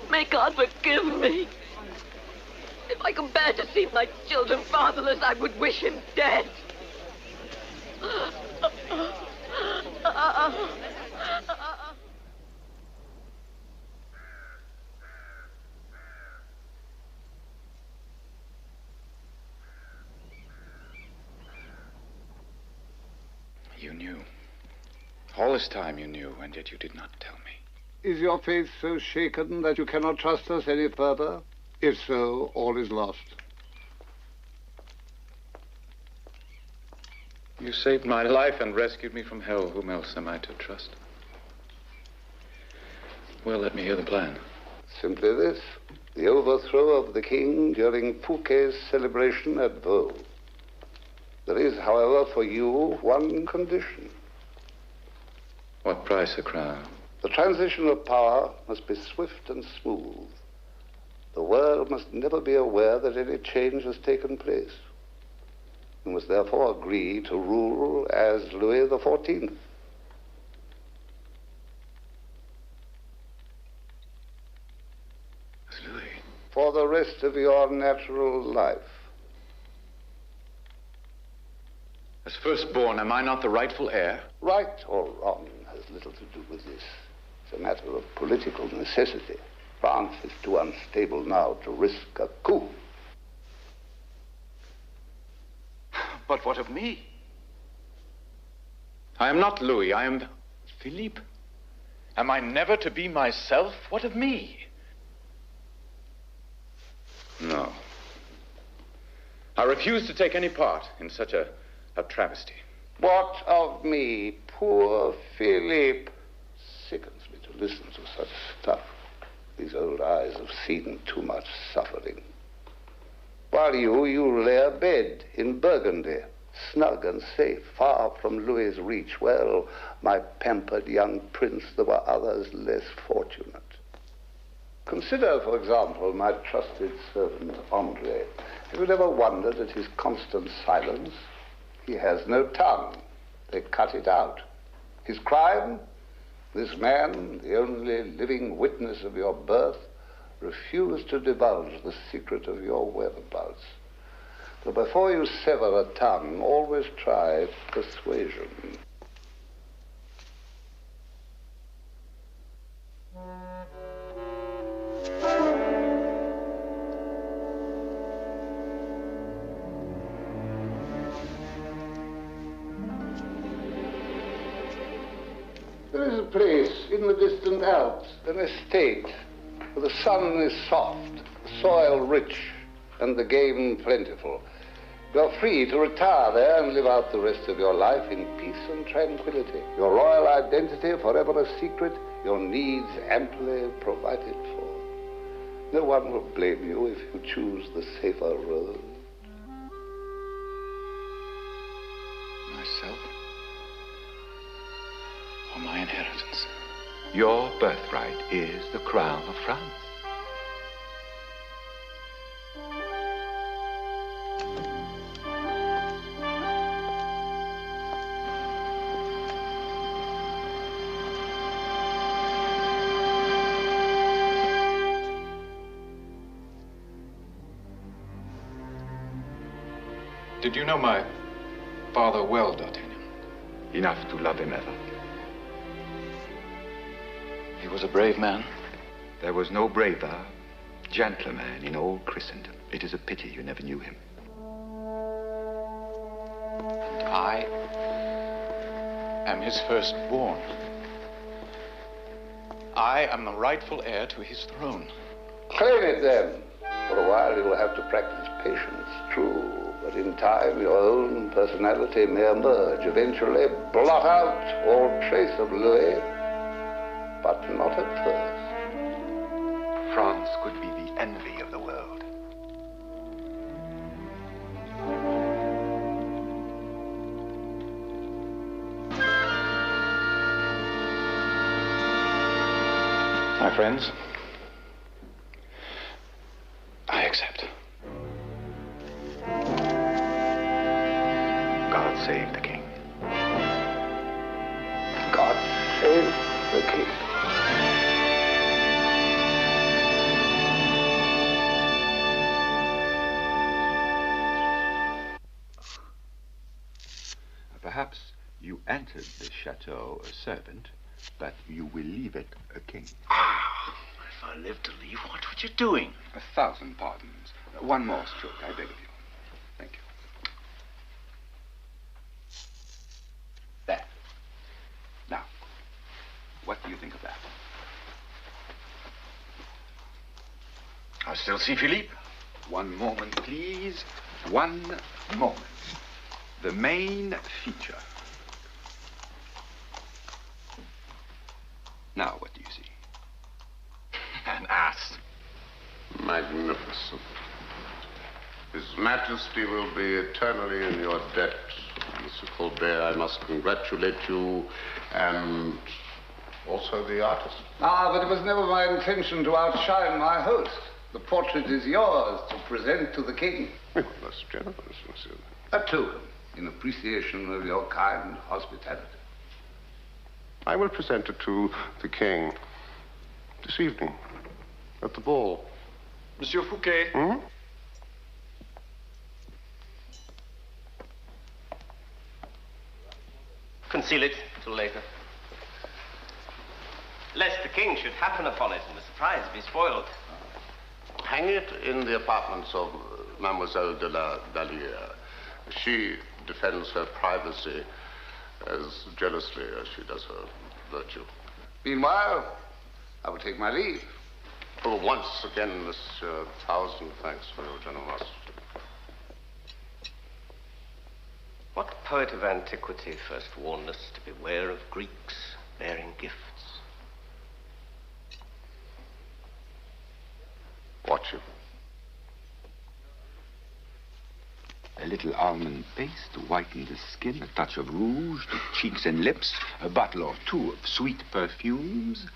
May God forgive me. If I can bear to see my children fatherless, I would wish him dead. All this time you knew, and yet you did not tell me. Is your faith so shaken that you cannot trust us any further? If so, all is lost. You saved my life and rescued me from hell. Whom else am I to trust? Well, let me hear the plan. Simply this. The overthrow of the king during Fouquet's celebration at Vaux. There is, however, for you one condition. What price a crown? The transition of power must be swift and smooth. The world must never be aware that any change has taken place. You must therefore agree to rule as Louis XIV. As Louis? For the rest of your natural life. As firstborn, am I not the rightful heir? Right or wrong has little to do with this. It's a matter of political necessity. France is too unstable now to risk a coup. But what of me? I am not Louis, I am Philippe. Am I never to be myself? What of me? No. I refuse to take any part in such a travesty. What of me, poor Philippe? Sickens me to listen to such stuff. These old eyes have seen too much suffering. While you lay abed in Burgundy, snug and safe, far from Louis's reach. Well, my pampered young prince, there were others less fortunate. Consider, for example, my trusted servant, Andre. Have you never wondered at his constant silence? He has no tongue. They cut it out. His crime? This man, the only living witness of your birth, refused to divulge the secret of your whereabouts. So before you sever a tongue, always try persuasion. There is a place in the distant Alps, an estate, where the sun is soft, the soil rich, and the game plentiful. You're free to retire there and live out the rest of your life in peace and tranquility. Your royal identity forever a secret, your needs amply provided for. No one will blame you if you choose the safer road. Myself? Or my inheritance? Your birthright is the crown of France. Did you know my father well, D'Artagnan? Enough to love him ever. He was a brave man. There was no braver, gentler man in all Christendom. It is a pity you never knew him. And I am his firstborn. I am the rightful heir to his throne. Claim it then. For a while you will have to practice patience, true. But in time your own personality may emerge, eventually blot out all trace of Louis. But not at first. France could be the envy of the world. My friends, I accept. God save the king. God save the king. Perhaps you entered this chateau a servant, but you will leave it a king. Ah, if I live to leave, what were you doing? 1,000 pardons. One more stroke, I beg of you. Thank you. There. Now, I still see Philippe. One moment, please. One moment. The main feature. Now, what do you see? An ass. Magnificent. His Majesty will be eternally in your debt. Mr. Colbert, I must congratulate you, and also the artist. Ah, but it was never my intention to outshine my host. The portrait is yours to present to the king. Oh, that's generous, monsieur. A token in appreciation of your kind hospitality. I will present it to the king this evening at the ball. Monsieur Fouquet. Hmm? Conceal it till later. Lest the king should happen upon it and the surprise be spoiled. Hang it in the apartments of Mademoiselle de la Valliere. She defends her privacy as jealously as she does her virtue. Meanwhile, I will take my leave. Oh, once again, Monsieur, 1,000 thanks for your generosity. What poet of antiquity first warned us to beware of Greeks bearing gifts? Watch him. A little almond paste to whiten the skin, a touch of rouge to cheeks and lips, a bottle or two of sweet perfumes,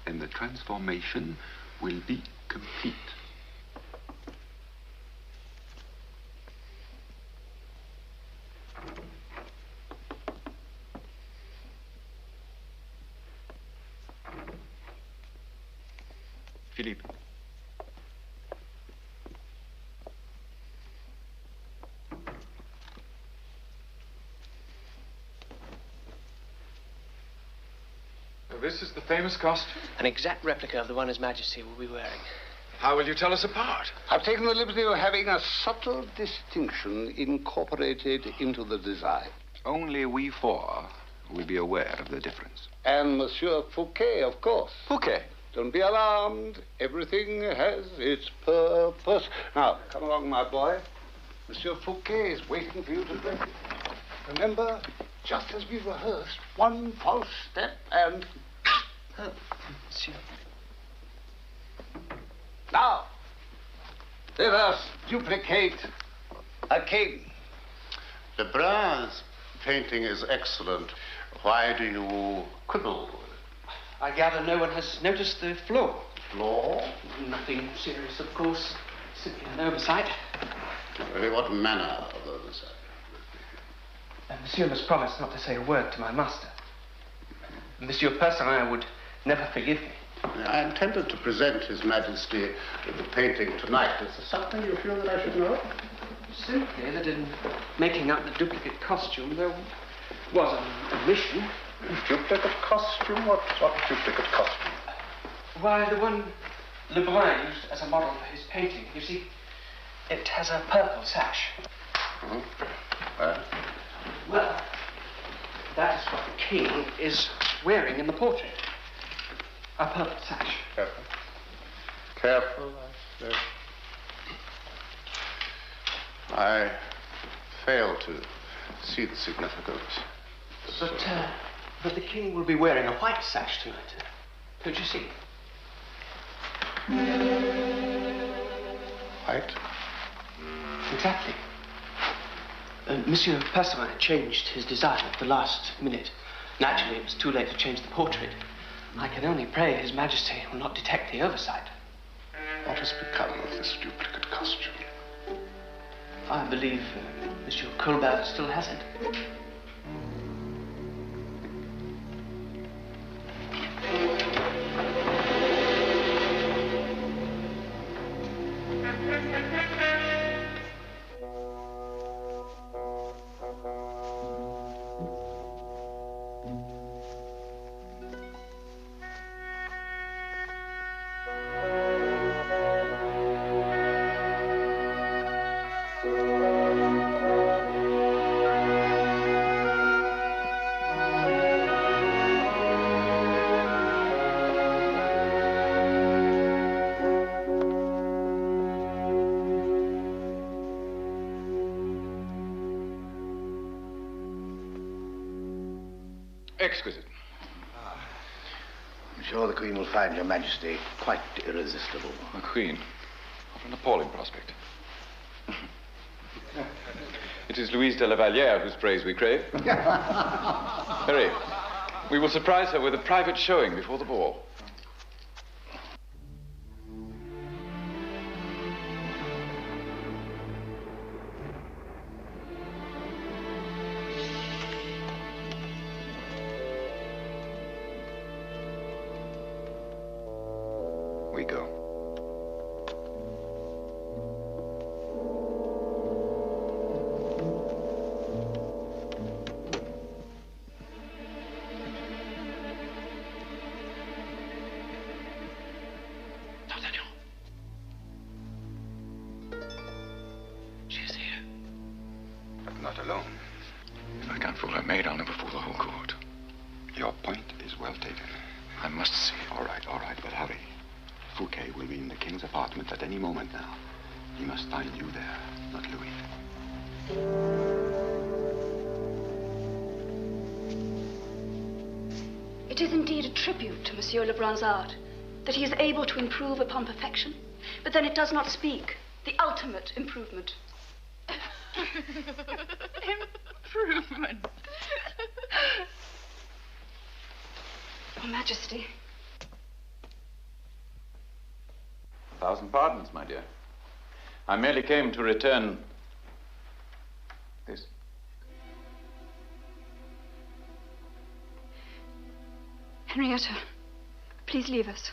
and the transformation will be complete. Philippe. This is the famous costume? An exact replica of the one His Majesty will be wearing. How will you tell us apart? I've taken the liberty of having a subtle distinction incorporated into the design. Only we four will be aware of the difference. And Monsieur Fouquet, of course. Fouquet? Don't be alarmed. Everything has its purpose. Now, come along, my boy. Monsieur Fouquet is waiting for you to dress it. Remember, just as we rehearsed, one false step and... Oh, monsieur. Now, let us duplicate a king. Lebrun's painting is excellent. Why do you quibble? I gather no one has noticed the flaw. Flaw? Nothing serious, of course. Simply an oversight. Really, what manner of oversight? Monsieur must promise not to say a word to my master. Monsieur Percerin would never forgive me. I intended to present His Majesty with the painting tonight. Is there something you feel that I should know? Simply that in making up the duplicate costume, there was an omission. Duplicate costume? What duplicate costume? Why, the one Lebrun used as a model for his painting. You see, it has a purple sash. Well, that is what the king is wearing in the portrait. A purple sash. Careful. Careful, I say. I fail to see the significance. But the king will be wearing a white sash tonight. Don't you see? White? Exactly. Monsieur Percerin changed his design at the last minute. Naturally, it was too late to change the portrait. I can only pray His Majesty will not detect the oversight. What has become of this duplicate costume? I believe Monsieur Colbert still has it. Exquisite. I'm sure the Queen will find Your Majesty quite irresistible. The Queen? What an appalling prospect. It is Louise de la Vallière whose praise we crave. Hurry. We will surprise her with a private showing before the ball. We go. She's here. But not alone. If I can't fool her maid, I'll never fool the whole court. Your point is well taken. I must see. All right, but hurry. Fouquet will be in the king's apartments at any moment now. He must find you there, not Louis. It is indeed a tribute to Monsieur Lebrun's art that he is able to improve upon perfection, but then it does not speak. The ultimate improvement. Improvement. Your Majesty. 1,000 pardons, my dear. I merely came to return this. Henrietta, please leave us.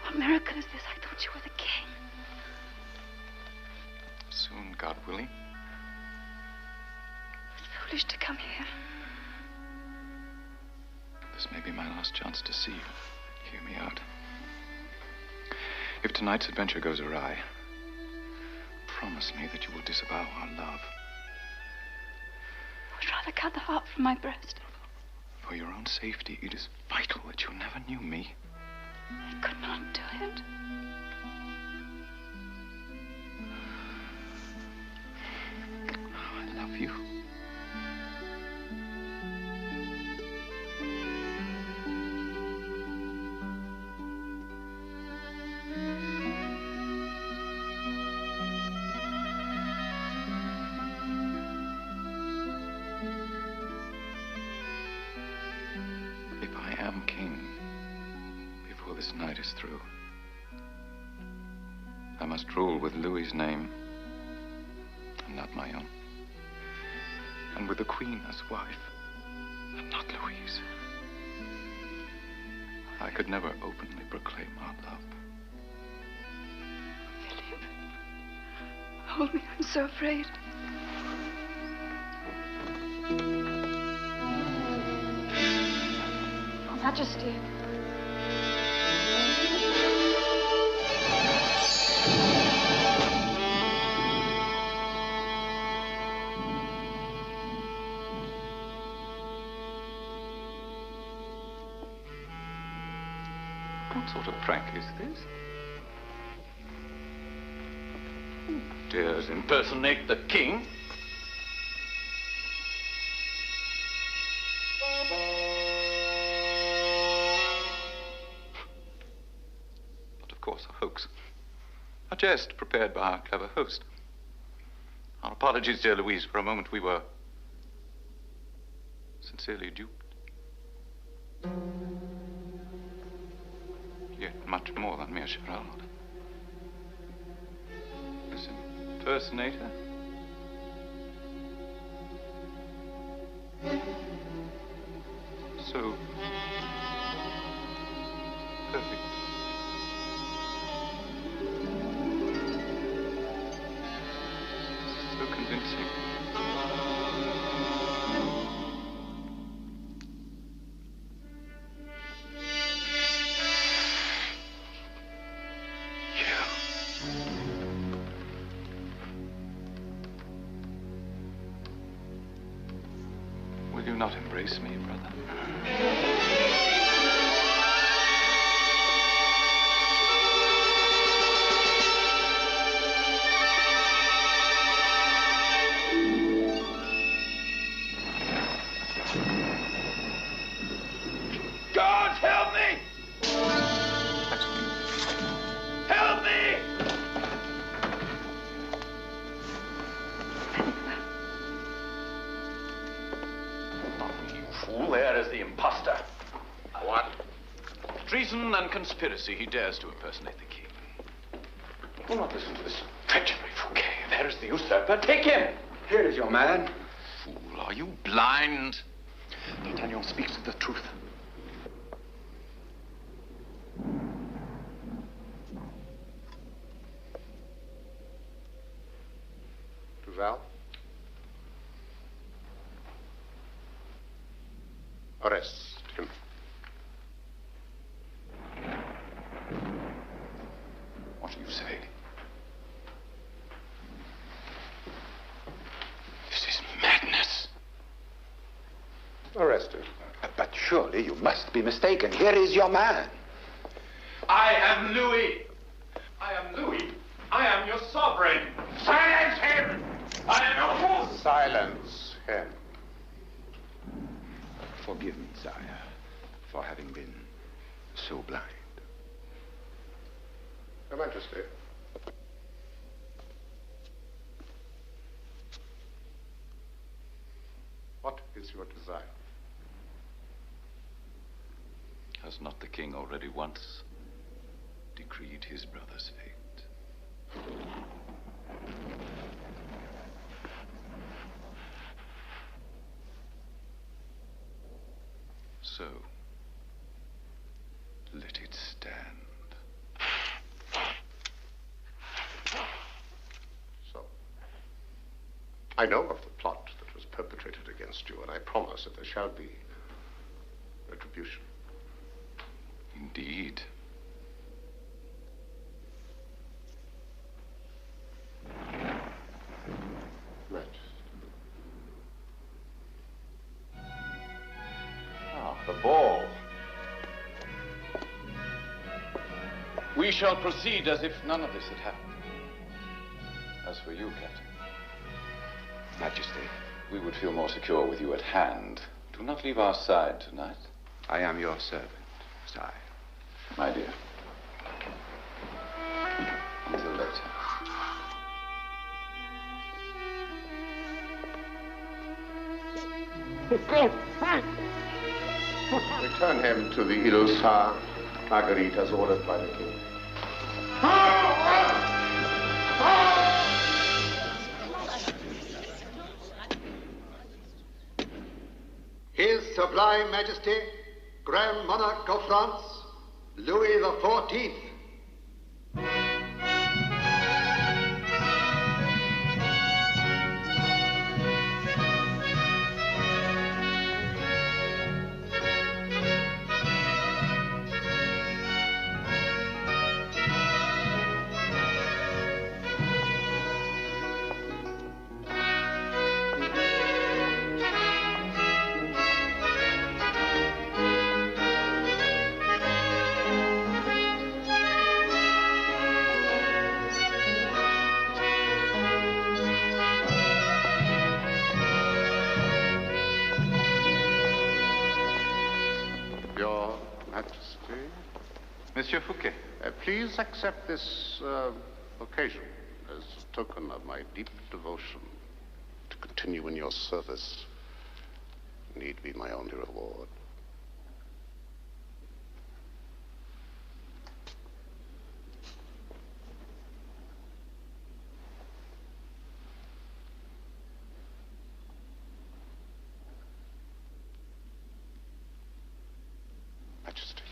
What miracle is this? I thought you were the king. Soon, God willing. It's foolish to come here. This may be my last chance to see you. Hear me out. If tonight's adventure goes awry, promise me that you will disavow our love. I would rather cut the heart from my breast. For your own safety, it is vital that you never knew me. I could not do it. I love you. If I am king before this night is through, I must rule with Louis's name and not my own. And with the Queen as wife, and not Louise. I could never openly proclaim our love. Philippe, hold me. I'm so afraid. Your Majesty. What sort of prank is this? Who dares impersonate the king? But of course, a hoax. A jest prepared by our clever host. Our apologies, dear Louise. For a moment, we were sincerely duped. Yet much more than mere charade. This impersonator? So perfect. So convincing. Will you not embrace me, brother? conspiracy, he dares to impersonate the king. Do not listen to this treachery, Fouquet. There is the usurper. Take him! Here is your man. Fool, are you blind? D'Artagnan speaks the truth. Duval? Arrest him. What do you say? This is madness. Arrest him. But surely you must be mistaken. Here is your man. I am Louis. I am Louis. I am your sovereign. Silence him! I am your fool! Silence him. Forgive me, sire, for having been so blind. Your Majesty. What is your desire? Has not the king already once decreed his brother's fate? So, let it stand. So, I know of the plot that was perpetrated against you, and I promise that there shall be retribution. Indeed. The ball. We shall proceed as if none of this had happened. As for you, Captain. Majesty. We would feel more secure with you at hand. Do not leave our side tonight. I am your servant, sire. My dear. Until later. Return him to the Ile Saint Marguerite as ordered by the king. His Sublime Majesty, Grand Monarch of France, Louis XIV. Monsieur Fouquet. Please accept this occasion as a token of my deep devotion to continue in your service. Need be my only reward. Majesty.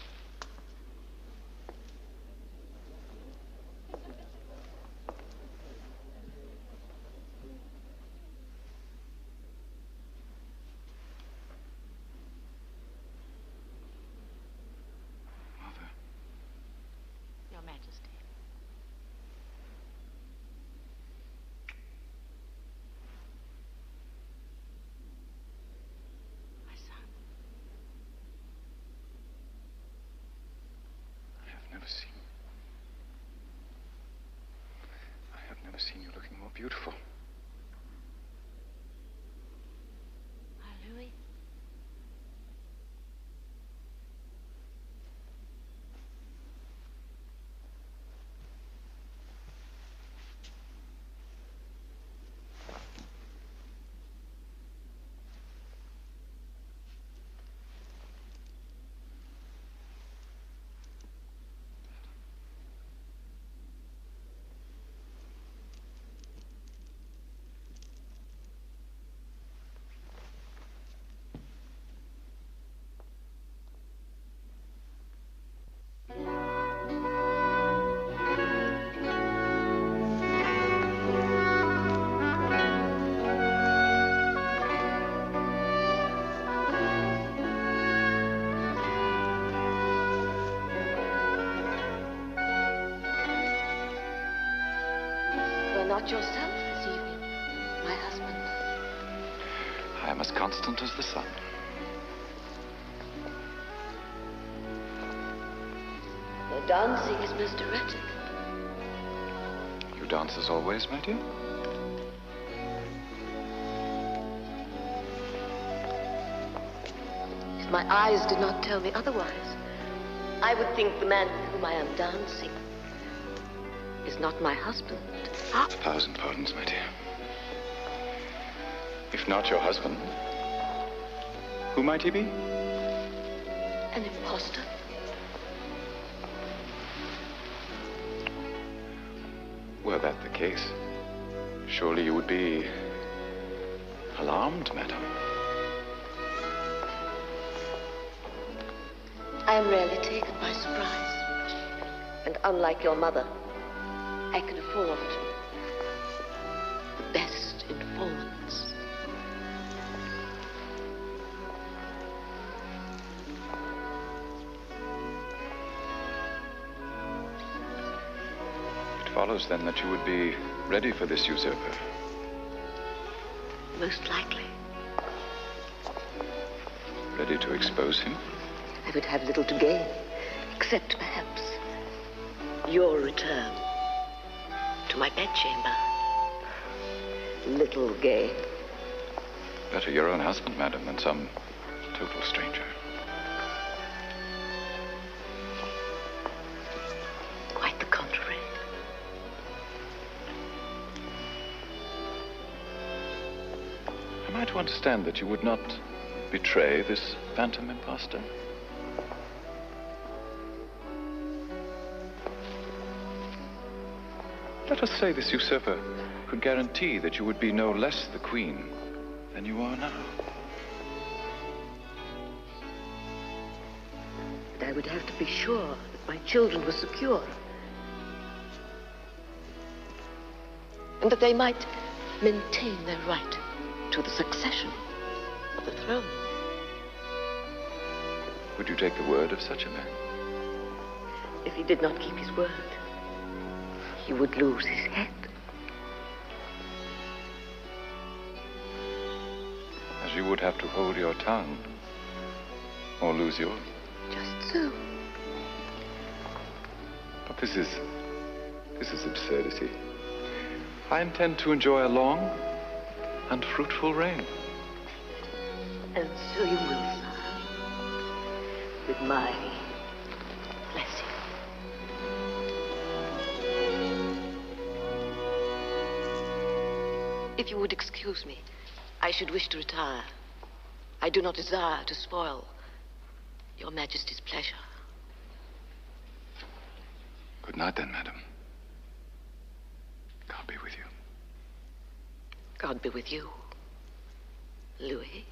not yourself this evening, my husband. I am as constant as the sun. Your dancing is most erratic. You dance as always, my dear? If my eyes did not tell me otherwise, I would think the man with whom I am dancing is not my husband. 1,000 pardons, my dear. If not your husband, who might he be? An imposter. Were that the case, surely you would be alarmed, madam. I am rarely taken by surprise. And unlike your mother, I can afford the best informants. It follows then that you would be ready for this usurper. Most likely. Ready to expose him? I would have little to gain, except perhaps your return to my bedchamber. Little gain. Better your own husband, madam, than some total stranger. Quite the contrary. Am I to understand that you would not betray this phantom impostor? Let us say this usurper could guarantee that you would be no less the queen than you are now. But I would have to be sure that my children were secure. And that they might maintain their right to the succession of the throne. Would you take the word of such a man? If he did not keep his word, he would lose his head. As you would have to hold your tongue, or lose yours. Just so. But this is absurdity. I intend to enjoy a long and fruitful reign. And so you will, sire. With my blessing. If you would excuse me, I should wish to retire. I do not desire to spoil Your Majesty's pleasure. Good night, then, madam. God be with you. God be with you, Louis.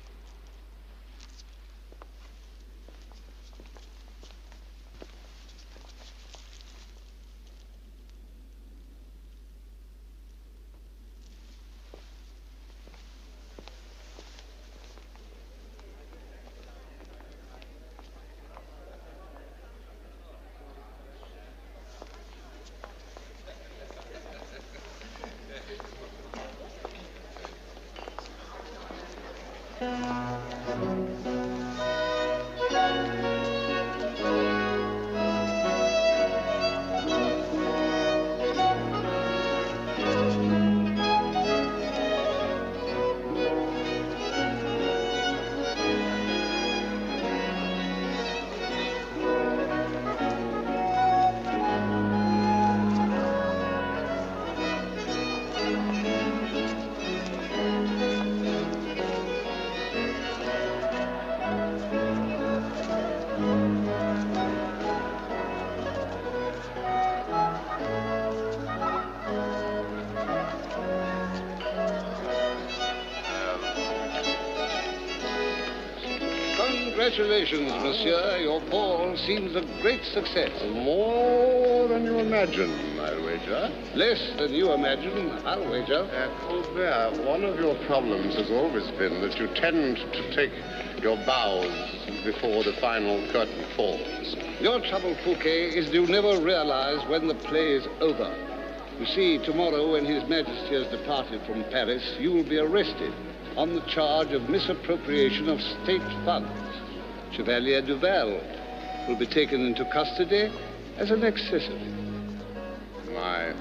Congratulations, monsieur. Your ball seems a great success. More than you imagine, I'll wager. Less than you imagine, I'll wager. Colbert, one of your problems has always been that you tend to take your bows before the final curtain falls. Your trouble, Fouquet, is you never realize when the play is over. You see, tomorrow, when His Majesty has departed from Paris, you will be arrested on the charge of misappropriation of state funds. Chevalier Duval will be taken into custody as an accessory. My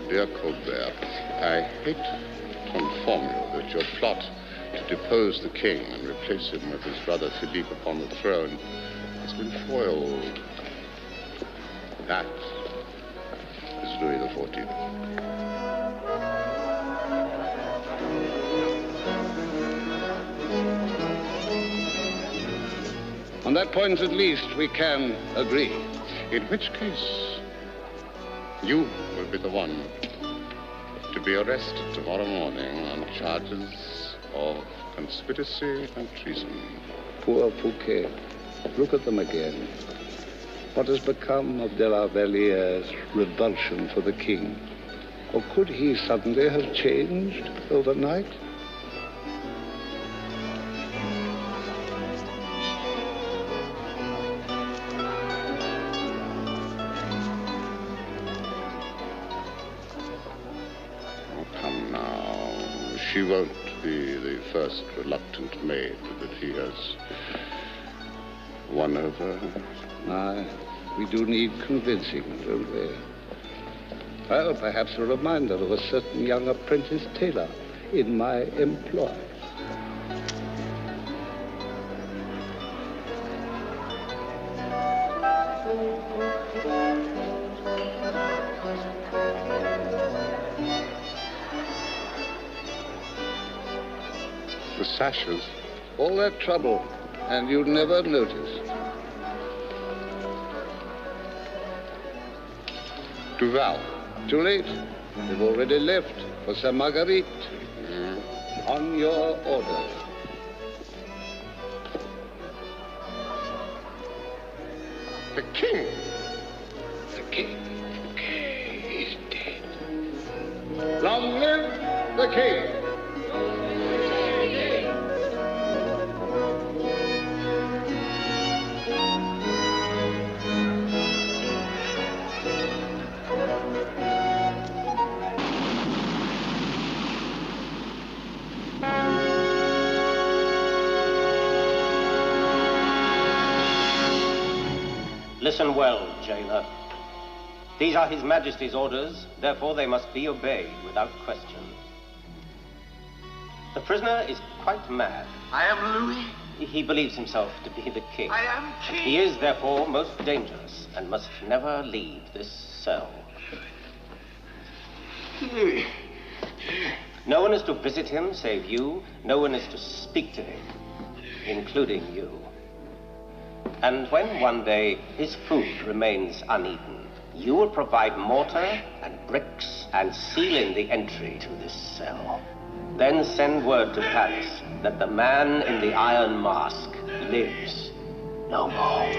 dear Colbert, I hate to inform you that your plot to depose the king and replace him with his brother Philippe upon the throne has been foiled. That is Louis XIV. On that point, at least, we can agree. In which case, you will be the one to be arrested tomorrow morning on charges of conspiracy and treason. Poor Fouquet. Look at them again. What has become of de la Valliere's revulsion for the king? Or could he suddenly have changed overnight? Oh, come now. She won't be the first reluctant maid that he has won over. Aye, we do need convincing, don't we? Well, perhaps a reminder of a certain young apprentice tailor in my employ. The sashes. All that trouble, and you'd never notice. Duval. Too late. They've already left for Saint Marguerite. On your order. The king. The king. Okay, is dead. Long live the king. Listen well, jailer. These are His Majesty's orders, therefore they must be obeyed without question. The prisoner is quite mad. I am Louis. He believes himself to be the king. I am king. He is therefore most dangerous and must never leave this cell. Louis. No one is to visit him save you. No one is to speak to him, including you. And when one day his food remains uneaten, you will provide mortar and bricks and seal in the entry to this cell. Then send word to Paris that the man in the iron mask lives no more.